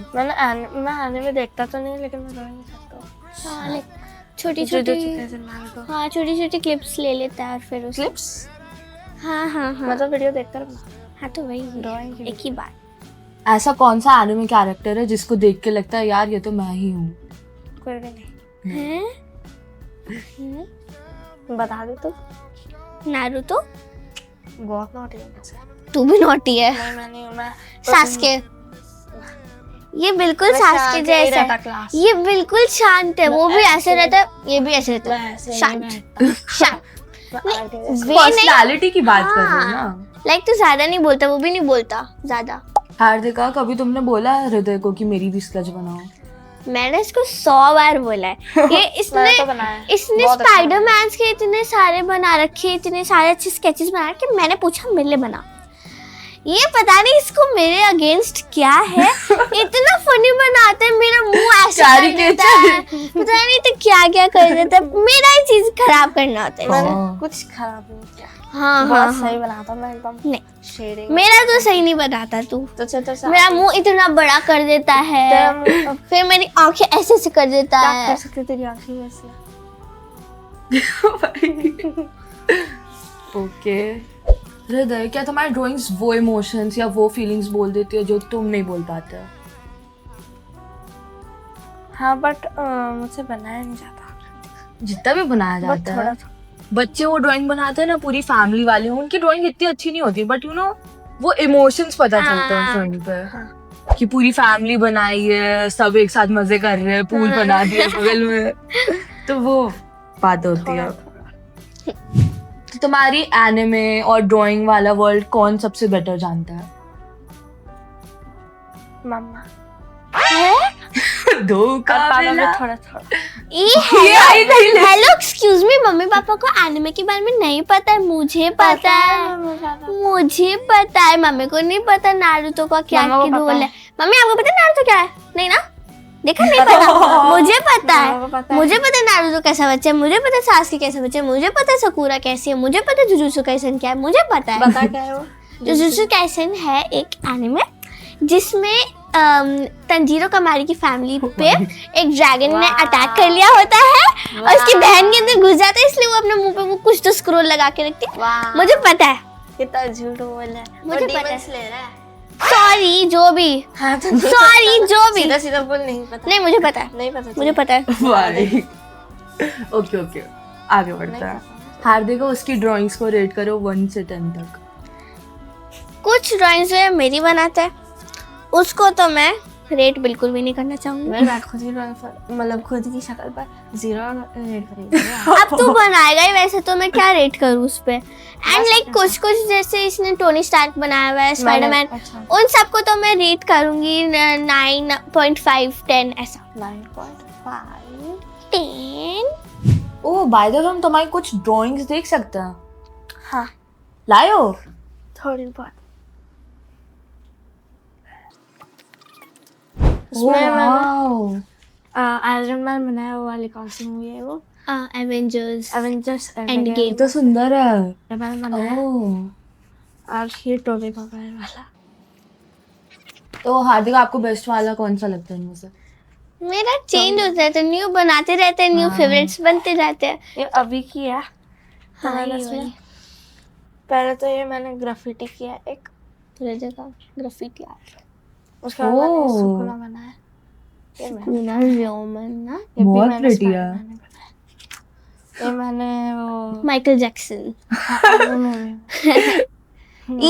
मैं एनिमे देखता तो नहीं, लेकिन मैं ड्राइंग करता हूँ। हाँ, लाइक छोटी जुडो छोटी, चिकान नारुतो। हाँ छोटी छोटी क्लिप्स ले लेता है और फिर उस क्लिप्स हाँ हाँ हाँ मतलब वीडियो देखता रहूँ। हाँ, तो वही Drawing की एक ही बात। ऐसा कौन सा एनिमे कैरेक्टर है जिसको देख के लगता है यार ये तो मैं ही हूँ? कोई भी नहीं। हैं? बता दे तू। नारुतो? बहुत नॉटी है वैसे। तू भी नॉटी है। नहीं, मैं नहीं हूँ। मैं सास्के, ये बिल्कुल सास्के जैसा है। क्लास ये बिल्कुल शांत है, वो भी ऐसे रहता है, ये भी ऐसे रहता है, शांत शांत। वे नहीं, पर्सनालिटी की बात कर रहे हो ना? लाइक तू ज्यादा नहीं बोलता, वो भी नहीं बोलता ज्यादा। हार्दिका, कभी तुमने बोला है हृदय को कि मेरी भी स्केच बनाओ? मैंने इसको 100 बार बोला है। ये मैंने तो बनाया है। इसने बहुत अच्छा स्पाइडरमैन के इतने सारे बना रखे, इतने सारे अच्छे स्केचेस बना रखे, मैंने पूछा मेरे लिए बना। ये पता नहीं इसको मेरे अगेंस्ट क्या है, इतना फनी बनाते हैं, मेरा मुंह ऐसे कर देता है, पता नहीं तो क्या क्या कर देता है, मेरा ही चीज खराब करना होता है। हाँ। कुछ खराब नहीं किया। हाँ बहुत हाँ सही बनाता मैं एकदम। नहीं, शेडिंग मेरा तो सही नहीं बनाता तू। तो चल मेरा मुंह इतना बड़ा कर देता है, फिर मेरी आंखें ऐसे ऐसे कर देता क्या है। कर सकते तेरी आंखें वैसे। ओके हृदय, क्या तुम्हारी ड्राइंग्स वो इमोशंस या वो फीलिंग्स बोल देती है जो तुम नहीं बोल पाते? हाँ, बट मुझसे बनाया नहीं जाता। जितना भी बनाया बट जाता थोड़ा है, बच्चे वो ड्राइंग बनाते हैं ना, पूरी फैमिली वाले, उनकी ड्राइंग इतनी अच्छी नहीं होती, बट यू नो वो इमोशंस पता चलता है ड्राइंग पे कि पूरी फैमिली बनाई है, सब एक साथ मजे कर रहे हैं, पूल बना दिया बगल में, तो वो बात होती है। तो तुम्हारी एनिमे और ड्राइंग वाला वर्ल्ड कौन सबसे बेटर जानता है? मम्मा धोखा पापा भी मिला। थोड़ा थोड़ा। Hello excuse me, mummy papa को एनिमे के बारे में नहीं पता है, मुझे पता है, मुझे पता है, मम्मी को नहीं पता नारुतो का क्या मम्मा को रोल पता है। मम्मी आपको पता है नारुतो क्या है? नहीं ना? देखा नहीं पता, मुझे पता मेरे को है, पता है। मुझे पता है नारुतो कैसा बच्चा है, मुझे पता है सासुके कैसा बच्चा है, मुझे पता है सकूरा कैसी है, मुझे पता है जुजुत्सु काइसन क्या है, मुझे पता है। बता क्या है वो? जुजुत्सु काइसन है एक एनिमे जिसमें तंजीरो कमारी की फैमिली पे एक ड्रैगन ने अटैक कर लिया होता है और उसकी बहन के अंदर घुस जाता है, इसलिए वो अपने मुंह पे वो कुछ तो स्क्रोल लगा के रखती है। वाह, मुझे पता है, कितना झूठ बोल रहा है। मुझे वो पता है। demons ले रहा है। सॉरी जो भी, हाँ तो सॉरी जो भी, सीधा सीधा बोल, नहीं पता। नहीं मुझे पता है, नहीं पता मुझे पता है। भाई ओके ओके, आगे बढ़ता है। हार्दिक, उसकी ड्राइंग्स को रेट करो 1 से 10 तक। कुछ ड्राइंग्स जो है मेरी बनाता है, उसको तो मैं रेट बिल्कुल भी नहीं करना चाहूंगी। मैं खुद की ड्राइंग पर, मतलब खुद की शक्ल पर 0 रेट करेगी। अब तू बनाएगा ही वैसे, तो मैं क्या रेट करूँ उस पे। एंड लाइक कुछ कुछ जैसे इसने टोनी स्टार्क बनाया हुआ है, स्पाइडरमैन, अच्छा, उन सबको तो मैं रेट करूंगी 9.5 10 ऐसा। 9.5 10। ओ बाय द वे, हम तुम्हारी कुछ ड्राइंग्स देख सकते हैं? हाँ, लायो। थोड़ी बहुत। Oh, उसमें मैंने wow. आयरन मैन बनाया, वो वाली कौन सी मूवी है वो? Avengers Avengers Endgame। ये तो सुंदर है। मैंने बनाया। ओह, और ये टोबी मैguire वाला। तो हार्दिक, आपको बेस्ट वाला कौन सा लगता है इनमें से? मेरा चेंज होता है, तो न्यू बनाते रहते हैं, न्यू फेवरेट्स बनते जाते हैं। ये अभी की है। तो हाँ, मैंने ये इसमें वाली। पहले तो ये मैंने ग्राफिटी किया एक, थोड़ी जगह ग्राफिटी आर्ट, उसके बाद मैंने ओह। सुकुना बनाया। ये मैंने- कुना रोमन ना, ये भी बहुत मैंने pretty है। Spider-Man में बनाया। ये मैंने वो माइकल जैक्सन। वो movie में।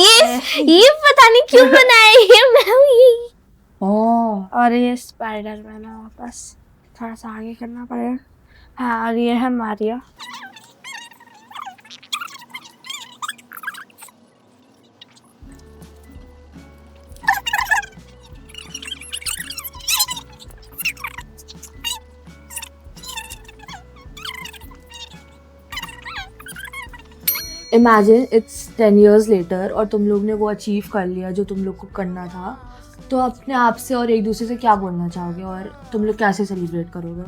ये पता नहीं क्यों बनाया ये, मैं हूँ ये। ओह, और ये स्पाइडरमैन है, वापस थोड़ा सा आगे करना पड़ेगा। हाँ, और ये है Maria. Imagine it's 10 years later और तुम लोग ने वो अचीव कर लिया जो तुम लोग को करना था, तो अपने आप से और एक दूसरे से क्या बोलना चाहोगे और तुम लोग कैसे सेलिब्रेट करोगे?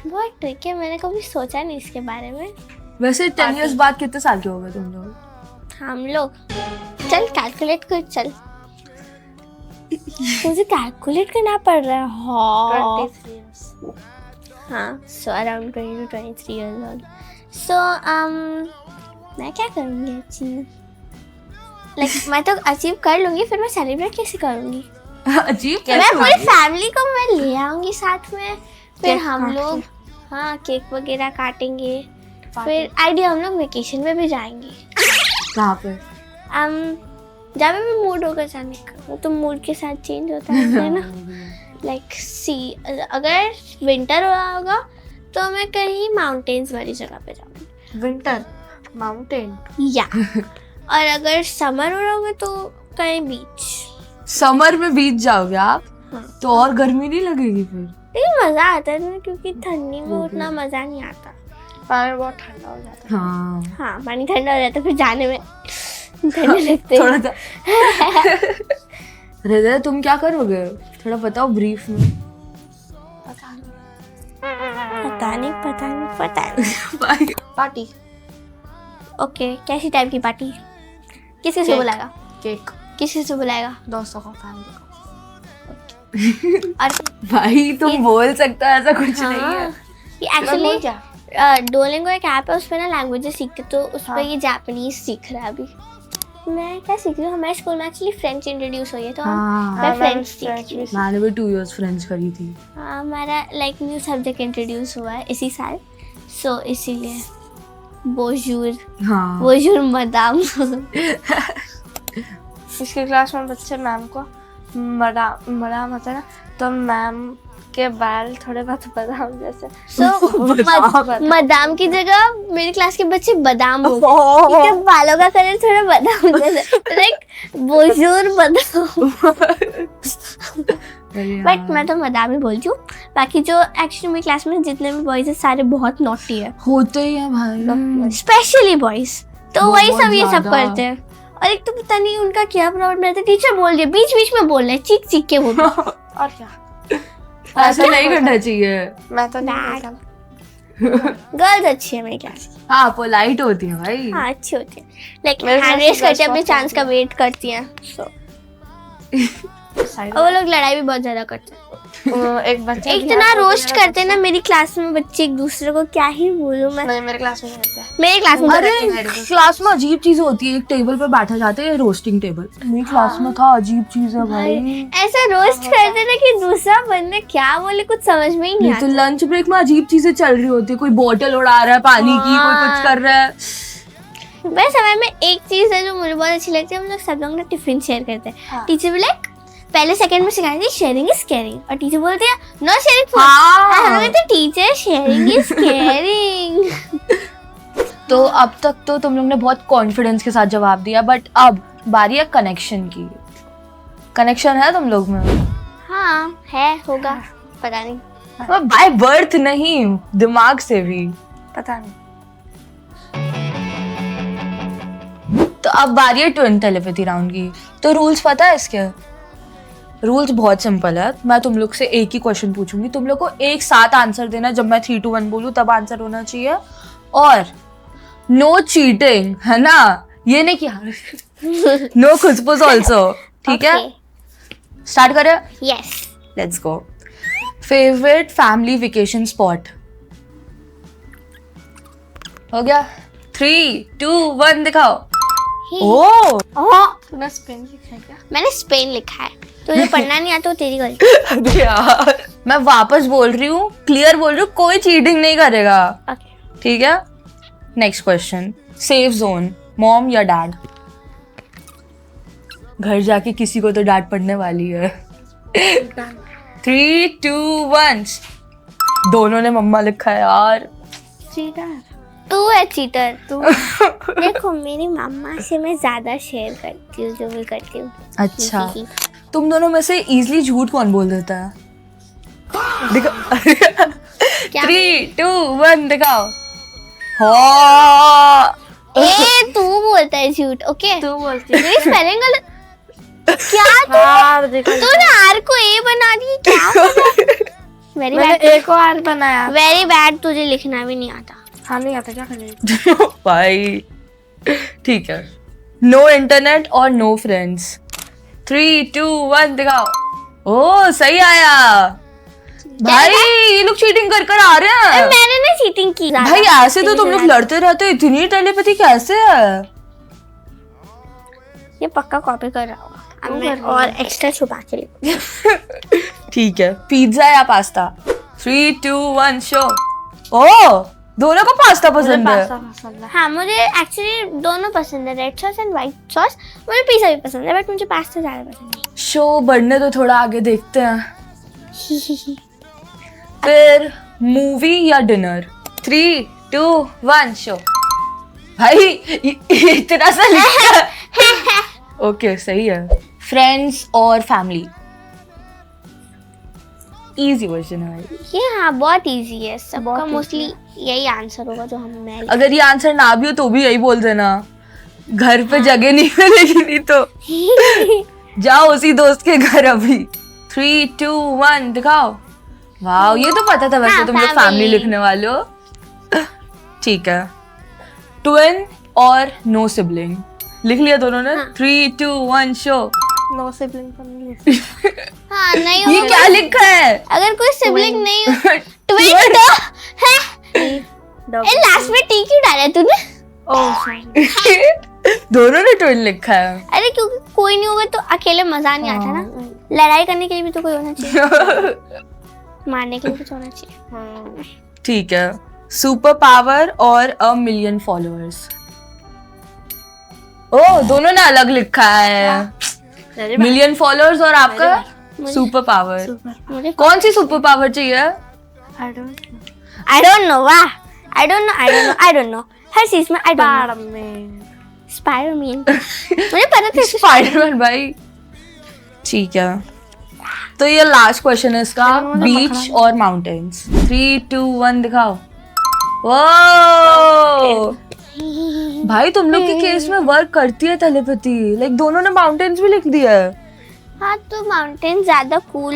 बहुत ट्रिक है, मैंने कभी सोचा नहीं इसके बारे में। वैसे 10 years बाद कितने साल के हो गए तुम लोग? हम लोग चल कैलकुलेट कर, चल मुझे कैलकुलेट करना पड़ रहा है। हाँ 23 years। हाँ, so around 20 to 23 years old. So मैं क्या करूँगी अचीव? लाइक मैं तो अचीव कर लूँगी, फिर मैं सेलिब्रेट कैसे करूँगी? अचीव मैं कैसे पूरी होगी? फैमिली को मैं ले आऊँगी साथ में, फिर केक हम काट लोग हाँ केक वगैरह काटेंगे, फिर आइडिया हम लोग वेकेशन में भी जाएंगे। कहाँ पे? जहाँ पे भी मूड होगा जाने का, वो तो मूड के साथ चेंज होता है ना। लाइक सी, अगर विंटर हो रहा होगा तो मैं कहीं माउंटेन्स वाली जगह पे जाऊँगी, विंटर माउंटेन। या और अगर समर हो रहा होगा तो कहीं बीच। समर में बीच जाओगे आप? हाँ। तो और गर्मी नहीं लगेगी फिर? लेकिन मज़ा आता है ना, क्योंकि ठंडी में उतना मज़ा नहीं आता। पानी बहुत ठंडा हो जाता है। हाँ, हाँ पानी ठंडा हो जाता है, फिर जाने में ठंडे लगते थोड़ा हैं। सा। हृदय, तुम क्या करोगे? थोड़ा बताओ ब्रीफ में। पता नहीं। पार्टी, ओके, कैसी टाइप की पार्टी? किस किस को केक। बुलाएगा? केक, किस किस को बुलाएगा? दोस्तों को, फैमिली को। और भाई तुम बोल सकते हो, ऐसा कुछ नहीं है। हाँ, ये एक्चुअली क्या? डोलिंगो एक ऐप है, उस पर ना लैंग्वेजेस सीखते, तो उस पर ये जापानीज सीख रहा है अभी। मैं क्या सीख रही हूँ, हमारे स्कूल में एक्चुअली फ्रेंच इंट्रोड्यूस हुई है, तो हाँ, मैं फ्रेंच सीख रही हूँ। मैंने भी 2 years फ्रेंच करी थी। हाँ, हमारा लाइक न्यू सब्जेक्ट इंट्रोड्यूस हुआ है इसी साल, सो इसीलिए बोजूर हाँ, बोजूर मदाम। इसके क्लास में बच्चे मैम को मदाम होता है ना, तो मैम के बाल थोड़े बहुत बादाम जैसे। सो मदाम की जगह मेरी क्लास के बच्चे बादाम हो गए, क्योंकि बालों का कलर थोड़ा बादाम जैसा, लाइक बोजूर बादाम। बट मैं तो मदाम ही बोलती हूँ। बाकी जो एक्चुअली मेरी क्लास में जितने भी बॉयज है सारे बहुत नॉटी है, होते ही है भाई। स्पेशली बॉयज, तो वही सब ये सब बहुत करते हैं। और एक तो पता नहीं उनका क्या प्रॉब्लम रहता है, टीचर बोल रही है बीच बीच में बोल रहे हैं, चीख चीख के बोल रहे हैं। और क्या, ऐसा नहीं करना चाहिए। मैं तो नहीं Bad. बोलता। गर्ल्स अच्छी है मेरी क्लास की। हाँ पोलाइट होती है भाई। हाँ अच्छी होती है, लाइक मेरे हैंड class रेस की करती है, अपने girls चांस का बहुत वेट करती हैं। So, Side और वो लोग लड़ाई भी बहुत ज्यादा करते हैं। में एक बच्चा एक भी तो ना आता है, रोस्ट मेरा करते हैं ना मेरी क्लास में बच्चे एक दूसरे को, क्या ही बोलूं मैं। नहीं मेरे क्लास में नहीं होता है। मेरी क्लास में अरे तो रहते हैं। क्लास में अजीब चीज होती है, एक टेबल पे बैठा जाते हैं, रोस्टिंग टेबल। मेरी क्लास में था, अजीब चीज है भाई। ऐसा रोस्ट करते ना कि दूसरा बंदा क्या बोले कुछ समझ में ही नहीं नहीं तो आता। लंच ब्रेक में अजीब चीजें चल रही होती है, कोई बोतल उड़ा रहा है पानी की, कोई कुछ कर रहा है। बस समय में एक चीज है जो मुझे बहुत अच्छी लगती है, हम लोग सब लोग ना टिफिन शेयर करते हैं। हाँ। टीचर भी लाइक पहले सेकंड में सिखाएंगे शेयरिंग इज केयरिंग, और टीचर बोलती है नो शेयरिंग फूड। हम लोग कहते हैं टीचर शेयरिंग इज केयरिंग। तो अब तक तो तुम लोग ने बहुत कॉन्फिडेंस के साथ जवाब दिया, बट अब बारी है कनेक्शन की। कनेक्शन है तुम लोग में? हाँ है, होगा, पता नहीं। बाय बर्थ नहीं, दिमाग से भी। पता नहीं। तो अब बारी है ट्विन टेलीपैथी राउंड की। तो रूल्स पता है इसके? रूल्स बहुत सिंपल है। मैं तुम लोग से एक ही क्वेश्चन पूछूंगी, तुम लोग को एक साथ आंसर देना। जब मैं 3 2 1 बोलूं तब आंसर होना चाहिए, और नो चीटिंग, है ना? ये नहीं कि नो खुसफुस ऑल्सो, ठीक है? स्टार्ट करें? Yes. Let's go. Favourite family vacation spot? हो गया। 3 2 1 दिखाओ। ओ तूने स्पेन लिखा है क्या? मैंने स्पेन लिखा है, तुझे पढ़ना नहीं आता, वो तेरी गलती। अरे यार, मैं वापस बोल रही हूँ, क्लियर बोल रही हूँ, कोई चीटिंग नहीं करेगा, ओके। ठीक है? Next question. Safe zone, mom या डैड? घर जाके किसी को तो डांट पड़ने वाली है। 3 2 1। दोनों ने मम्मा लिखा है यार। चीटर। तू है चीटर तू। देखो मेरी मम्मा से मैं ज्यादा शेयर करती हूँ, जो भी करती हूँ। अच्छा, तुम दोनों में से इजीली झूठ कौन बोल देता है? देखो। 3 2 1 दिखाओ। हाँ। ए तू बोलता है झूठ, ओके? तू बोलती है। मेरी स्पेलिंग गलत क्या? यार देखो, तूने आर को ए बना दी क्या? वेरी मैंने बैड, एक और आर बनाया। Very bad. तुझे लिखना भी नहीं आता। हाँ नहीं आता, क्या करेंगे? भाई ठीक है। नो इंटरनेट और नो फ्रेंड्स। 3 2 1 दिखाओ। ओ सही आया भाई, ये लोग चीटिंग कर कर आ रहे हैं। मैंने ना चीटिंग की। भाई ऐसे तो तुम लोग लड़ते रहते हो, इतनी टेलीपैथी कैसे है? ये पक्का कॉपी कर रहा होगा। अब मैं और एक्स्ट्रा छुपा के लिखूं। ठीक है, पिज्जा या पास्ता? 3 2 1 शो। ओ दोनों को पास्ता पसंद है। पास्ता पसंद है। हाँ मुझे एक्चुअली दोनों पसंद है, red sauce and white sauce. मुझे पिज़्ज़ा भी पसंद है, बट मुझे पास्ता ज्यादा पसंद है। शो बढ़ने तो थोड़ा आगे देखते हैं। फिर मूवी या डिनर? 3 2 1 शो। भाई इतना सा लिखा है। ओके सही है। फ्रेंड्स और फैमिली? इजी क्वेश्चन है भाई। ये हाँ बहुत इजी है, सबका बहुत easy मोस्टली यही आंसर होगा जो हम मैं अगर ये आंसर ना भी हो तो भी यही बोल देना, घर पे जगह नहीं मिलेगी, नहीं तो जाओ उसी दोस्त के घर अभी। 3 2 1 दिखाओ। वाह ये तो पता था वैसे, हाँ, तुम लोग family। फैमिली लिखने वाले हो। ठीक है। ट्विन और नो सिबलिंग? लिख लिया दोनों ने? 3 2 1 शो। नो सिबलिंग तो नहीं है। हाँ नहीं ये होगा। क्या लिखा है? अगर कोई सिबलिंग नहीं हो ट्विन तो है। लास्ट में टी क्यों डाला तूने? Oh sorry. दोनों ने ट्विन लिखा है। अरे क्योंकि कोई नहीं होगा तो अकेले मजा नहीं आता ना, लड़ाई करने के लिए भी तो कोई होना चाहिए, मारने के लिए कुछ होना चाहिए। ठीक है। सुपर पावर और अ मिलियन फॉलोअर्स? ओ दोनों ने अलग लिखा है। मिलियन फॉलोअर्स और आपका सुपर पावर। मुझे कौन सी सुपर पावर चाहिए? I don't know. I don't know, वाह आई डोंट नो हर चीज में आई डोंट नो। स्पाइडरमैन मुझे पता था स्पाइडरमैन भाई। ठीक है, तो ये लास्ट क्वेश्चन है इसका। बीच और माउंटेन्स? 3 2 1 दिखाओ। वो भाई तुम लोग के केस में वर्क करती है टेलीपैथी, लाइक दोनों ने माउंटेन्स भी लिख दिया है। हाँ तो माउंटेन ज्यादा कूल,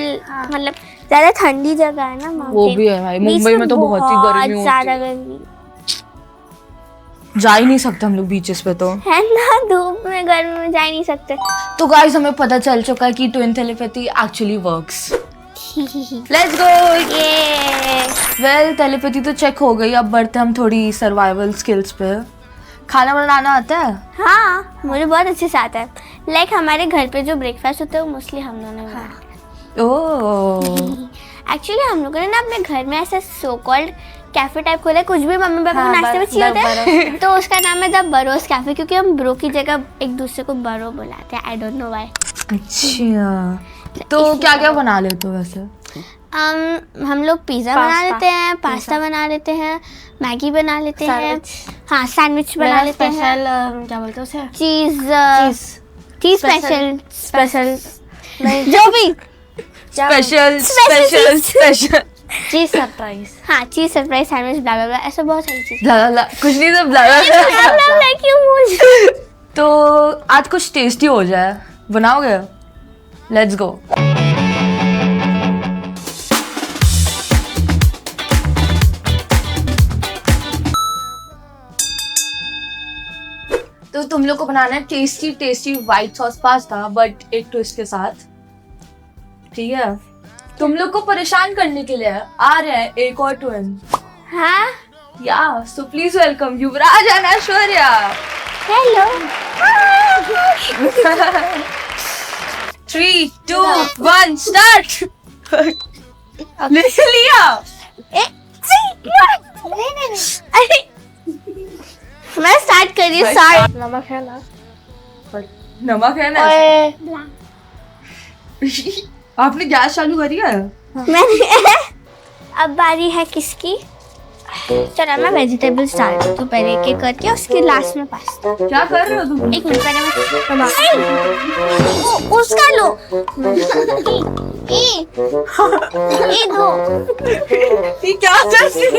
मतलब ज्यादा ठंडी जगह है ना माउंटेन। वो भी है भाई, मुंबई में तो बहुत ही गर्मी होती ज्यादा है, गर्मी जा ही नहीं सकते हम लोग बीचेस पे तो। है ना, धूप में गर्मी में जा ही नहीं सकते। तो गाइस हमें पता चल चुका है कि twin telepathy actually works. Let's go. ये वेल टेलीपैथी तो चेक हो गई, अब बढ़ते हम थोड़ी सर्वाइवल स्किल्स पे। खाना बनाना आता है? हाँ मुझे बहुत अच्छे से आता है। लाइक हमारे घर पे जो ब्रेकफास्ट होता है वो मोस्टली हम दोनों ने बनाया। ओह एक्चुअली हम लोगों ने ना अपने घर में ऐसा सो कॉल्ड कैफे टाइप खोला है, कुछ भी मम्मी पापा को नाश्ते में चाहिए होता है तो उसका नाम है द बरोस कैफे, क्योंकि हम ब्रो की जगह एक दूसरे को बरो बुलाते हैं। I don't know why. अच्छा, तो क्या क्या बना लेते हो वैसे? हम लोग पिज्जा बना लेते हैं, पास्ता बना लेते हैं, मैगी बना लेते हैं, हाँ सैंडविच बना लेते हैं, स्पेशल क्या बोलते हैं उसे, चीज स्पेशल जो भी स्पेशल चीज सरप्राइज, हाँ चीज सरप्राइज सैंडविच ब्ला ब्ला ब्ला, ऐसा बहुत सारी चीज। कुछ नहीं तो ब्ला क्यों बोल। तो आज कुछ टेस्टी हो जाए, बनाओगे? Let's go. तो तुम लोग को बनाना है tasty white sauce pasta, but एक ट्विस्ट के साथ, ठीक है? तुम लोग को परेशान करने के लिए आ रहे हैं एक और ट्विन। हाँ या so please welcome Yuvraj and Aishwarya. Hello. 3, 2, 1 start. लिया अरे मैं स्टार्ट कर रही हूँ। स्टार्ट। नमक है ना? नमक है ना? आपने गैस चालू करी है? मैंने अब बारी है किसकी? चलो मैं वेजिटेबल्स डालती हूँ पहले एक एक करके, उसके लास्ट में पास्ता। क्या कर रहे हो तुम? एक मिनट पहले मैं उसका लो। ए दो। ये क्या कर रही हो?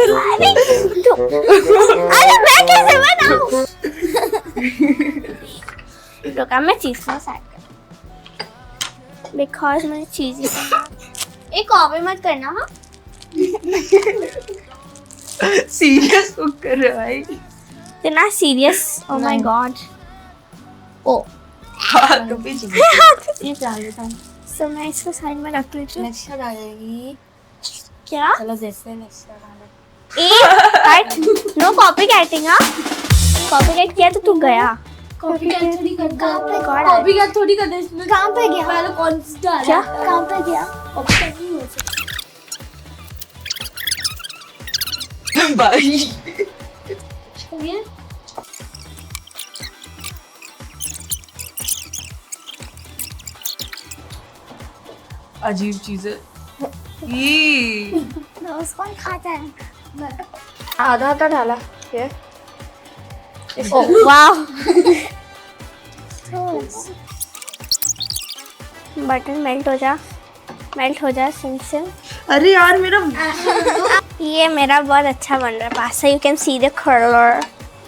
अरे मैं कैसे बनाऊँ? रुका मैं चीज सॉस ऐड कर, बिकॉज मैंने चीज एक कॉपी मत करना। हाँ सीरियस कुक कर रहे हो भाई? इतना सीरियस? Oh my god. ओ हाँ तो भी ये डाल देता हूँ। सो मैं इसको साइड में रख लेती हूँ। नेक्स्ट डालेगी क्या? चलो देखते हैं नेक्स्ट डालें। Cut no copy catting. हाँ कॉपी कैट किया तो तू गया। कॉपी कैट थोड़ी कर, कॉपी कैट थोड़ी कर दे इसमें। कहाँ पे गया? पहले कौन सी डाला? क्या कहाँ पे गया? कॉपी कैट नहीं हो सकती भाई। ये अजीब चीज है ये। रोज कौन खाता है? आधा आधा डाला ये। वाह बटन मेल्ट हो जा सिम। अरे यार मेरा ये मेरा बहुत अच्छा बन रहा है pasta. You can see the colour.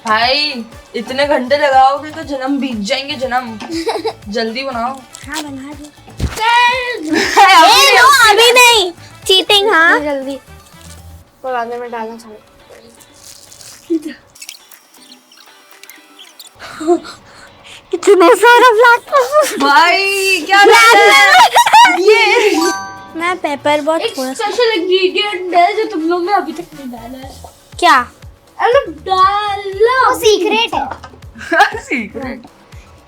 भाई इतने घंटे लगाओगे तो जन्म बीत जाएंगे। जन्म जल्दी बनाओ। हाँ बना दो। नो अभी नहीं, चीटिंग। हाँ जल्दी पुराने में डालना चाहिए। इतना सारा ब्लैक भाई क्या ये मैं पेपर बहुत थोड़ा सा। स्पेशल इंग्रेडिएंट है जो तुम लोग ने अभी तक नहीं डाला है। क्या? अरे डालो। वो सीक्रेट है। सीक्रेट।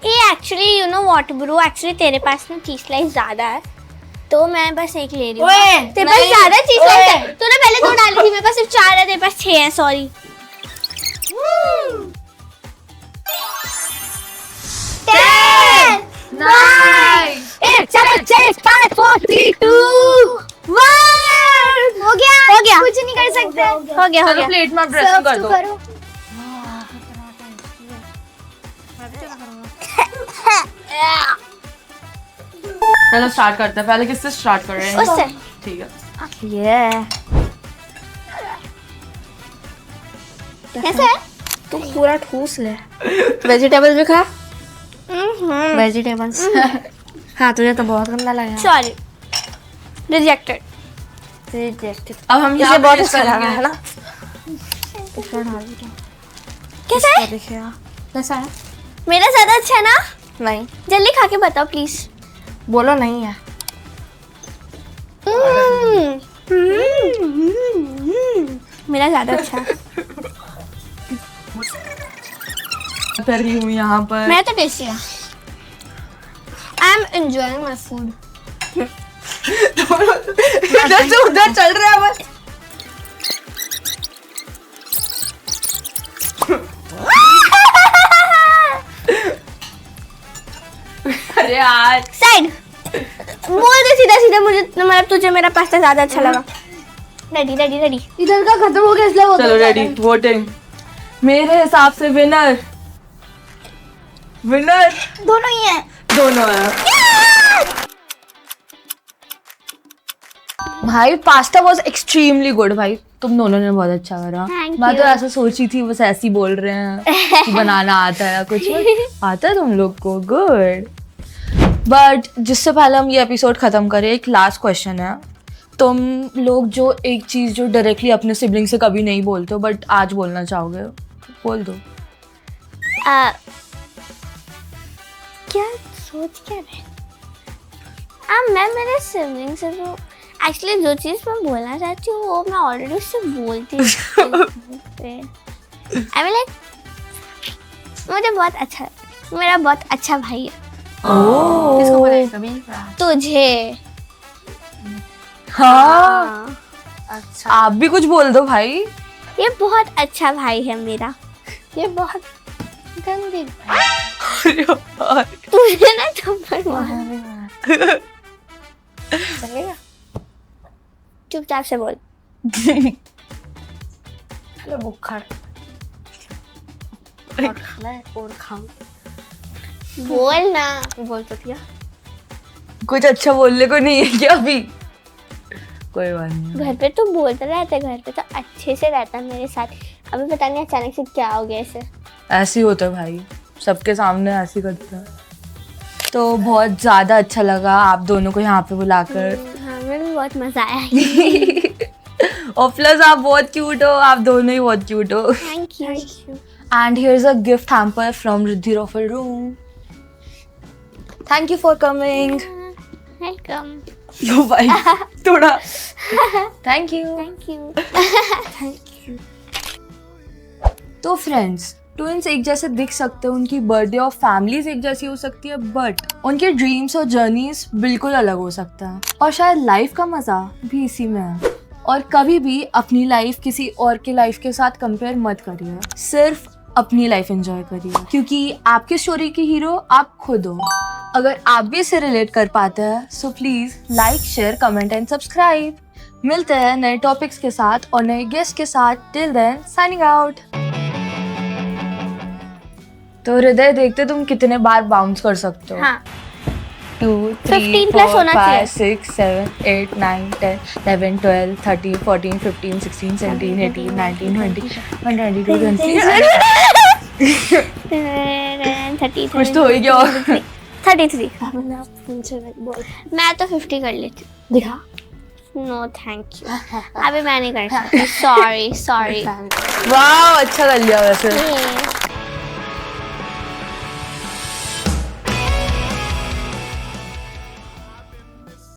ये actually you know what bro, actually तेरे पास में चीज स्लाइस ज्यादा है तो मैं बस एक ले रही हूँ। तेरे पास ज्यादा चीज स्लाइस है। तूने पहले 2 डाली थी, मेरे पास सिर्फ 4 है, तेरे पास 6 है। सॉरी। 10 9 8 7 6 5 4 3 2 1 हो गया। कुछ नहीं कर सकते। हो गया चलो प्लेट में ड्रेसिंग कर दो। करो। चलो स्टार्ट करते हैं। पहले किससे स्टार्ट कर रहे हैं? उससे। ठीक है। ये कैसे है? तू पूरा ठूस ले। वेजिटेबल्स भी खा। वेजिटेबल्स। हाँ तुझे तो बहुत गंदा लगा। Sorry, rejected. अब हम इसे यहाँ बहुत पे अच्छा लगा है करेंगे। ना। इसको डाल दो। कैसा है? देखिएगा कैसा है। मेरा ज्यादा अच्छा है ना? नहीं जल्दी खा के बताओ प्लीज। बोलो नहीं है। मेरा ज्यादा अच्छा है। कर रही हूँ यहाँ पर। मेरा तो टेस्टी है। I am enjoying my food. इधर से उधर चल रहा है बस। अरे यार साइड बोल दे सीधा सीधा, मुझे मतलब तुझे मेरा पास्ता ज्यादा अच्छा लगा। Ready ready ready. इधर का खत्म हो गया इसलिए वो चलो रेडी वोटिंग। मेरे हिसाब से विनर दोनों ही है। दोनों है। भाई पास्ता वॉज एक्सट्रीमली गुड भाई, तुम दोनों ने बहुत अच्छा करा। Thank मैं तो you. ऐसा सोची थी बस ऐसे ही बोल रहे हैं कि बनाना आता है या कुछ आता है तुम लोग को। गुड। बट जिससे पहले हम ये एपिसोड खत्म करें, एक लास्ट क्वेश्चन है। तुम लोग जो एक चीज जो डायरेक्टली अपने सिबलिंग से कभी नहीं बोलते हो बट आज बोलना चाहोगे, बोल दो। क्या सोच क्या रहे? मैं मेरे सिबलिंग से तो एक्चुअली जो चीज़ मैं बोलना चाहती हूँ वो मैं ऑलरेडी उससे बोलती हूँ। आई मीन लाइक मुझे बहुत अच्छा, मेरा बहुत अच्छा भाई है। किसको बोले कभी? तुझे हाँ अच्छा आप भी कुछ बोल दो भाई। ये बहुत अच्छा भाई है मेरा। ये बहुत गंदी तुझे ना थप्पड़ मार। चलेगा। चुपचाप से बोल। हेलो बुखार और खाना है और खाओ। बोल ना। बोल तो दिया। कुछ अच्छा बोलने को नहीं है क्या अभी? कोई बात नहीं। घर पे तो बोलता रहता है, घर पे तो अच्छे से रहता है मेरे साथ। अभी पता नहीं अचानक से क्या हो गया इसे। ऐसे ही होता है भाई, सबके सामने ऐसे ही करता है। तो बहुत ज़्यादा अच्छा लगा आप दोनों को यहाँ पे बुलाकर। हाँ मुझे भी बहुत मजा आया। और प्लस आप बहुत क्यूट हो, आप दोनों ही बहुत क्यूट हो। Thank you. And here's a gift hamper from Riddhi Raffle Room. Thank you for coming. Welcome. लो भाई थोड़ा thank you. Thank you. Thank you. तो फ्रेंड्स, ट्विंस एक जैसे दिख सकते हैं, उनकी बर्थडे और फैमिलीज एक जैसी हो सकती है, बट उनके ड्रीम्स और जर्नीज बिल्कुल अलग हो सकता है। और शायद लाइफ का मजा भी इसी में है। और कभी भी अपनी लाइफ किसी और की लाइफ के साथ कंपेयर मत करिए, सिर्फ अपनी लाइफ एंजॉय करिए, क्योंकि आपकी स्टोरी की हीरो आप खुद हो। अगर आप भी इसे रिलेट कर पाते हैं so please like, share, comment and subscribe. मिलते हैं नए टॉपिक्स के साथ और नए गेस्ट के साथ। Till then signing out. तो हृदय देखते तुम कितने बार बाउंस कर सकते हो। हाँ 2, 3, 15 प्लस 4, होना 5, चाहिए। 6, 7, 8, 9, 10, 11, 12, 13, 14, 15, 16, 17, 18, 19, 20, 21, 22, 23। कुछ तो हो ही गया। 33। बोल मैं तो 50 कर लेती दिखा। हूँ। No thank you. अभी मैं नहीं कर सकती। सॉरी। वाह अच्छा कर लिया वैसे।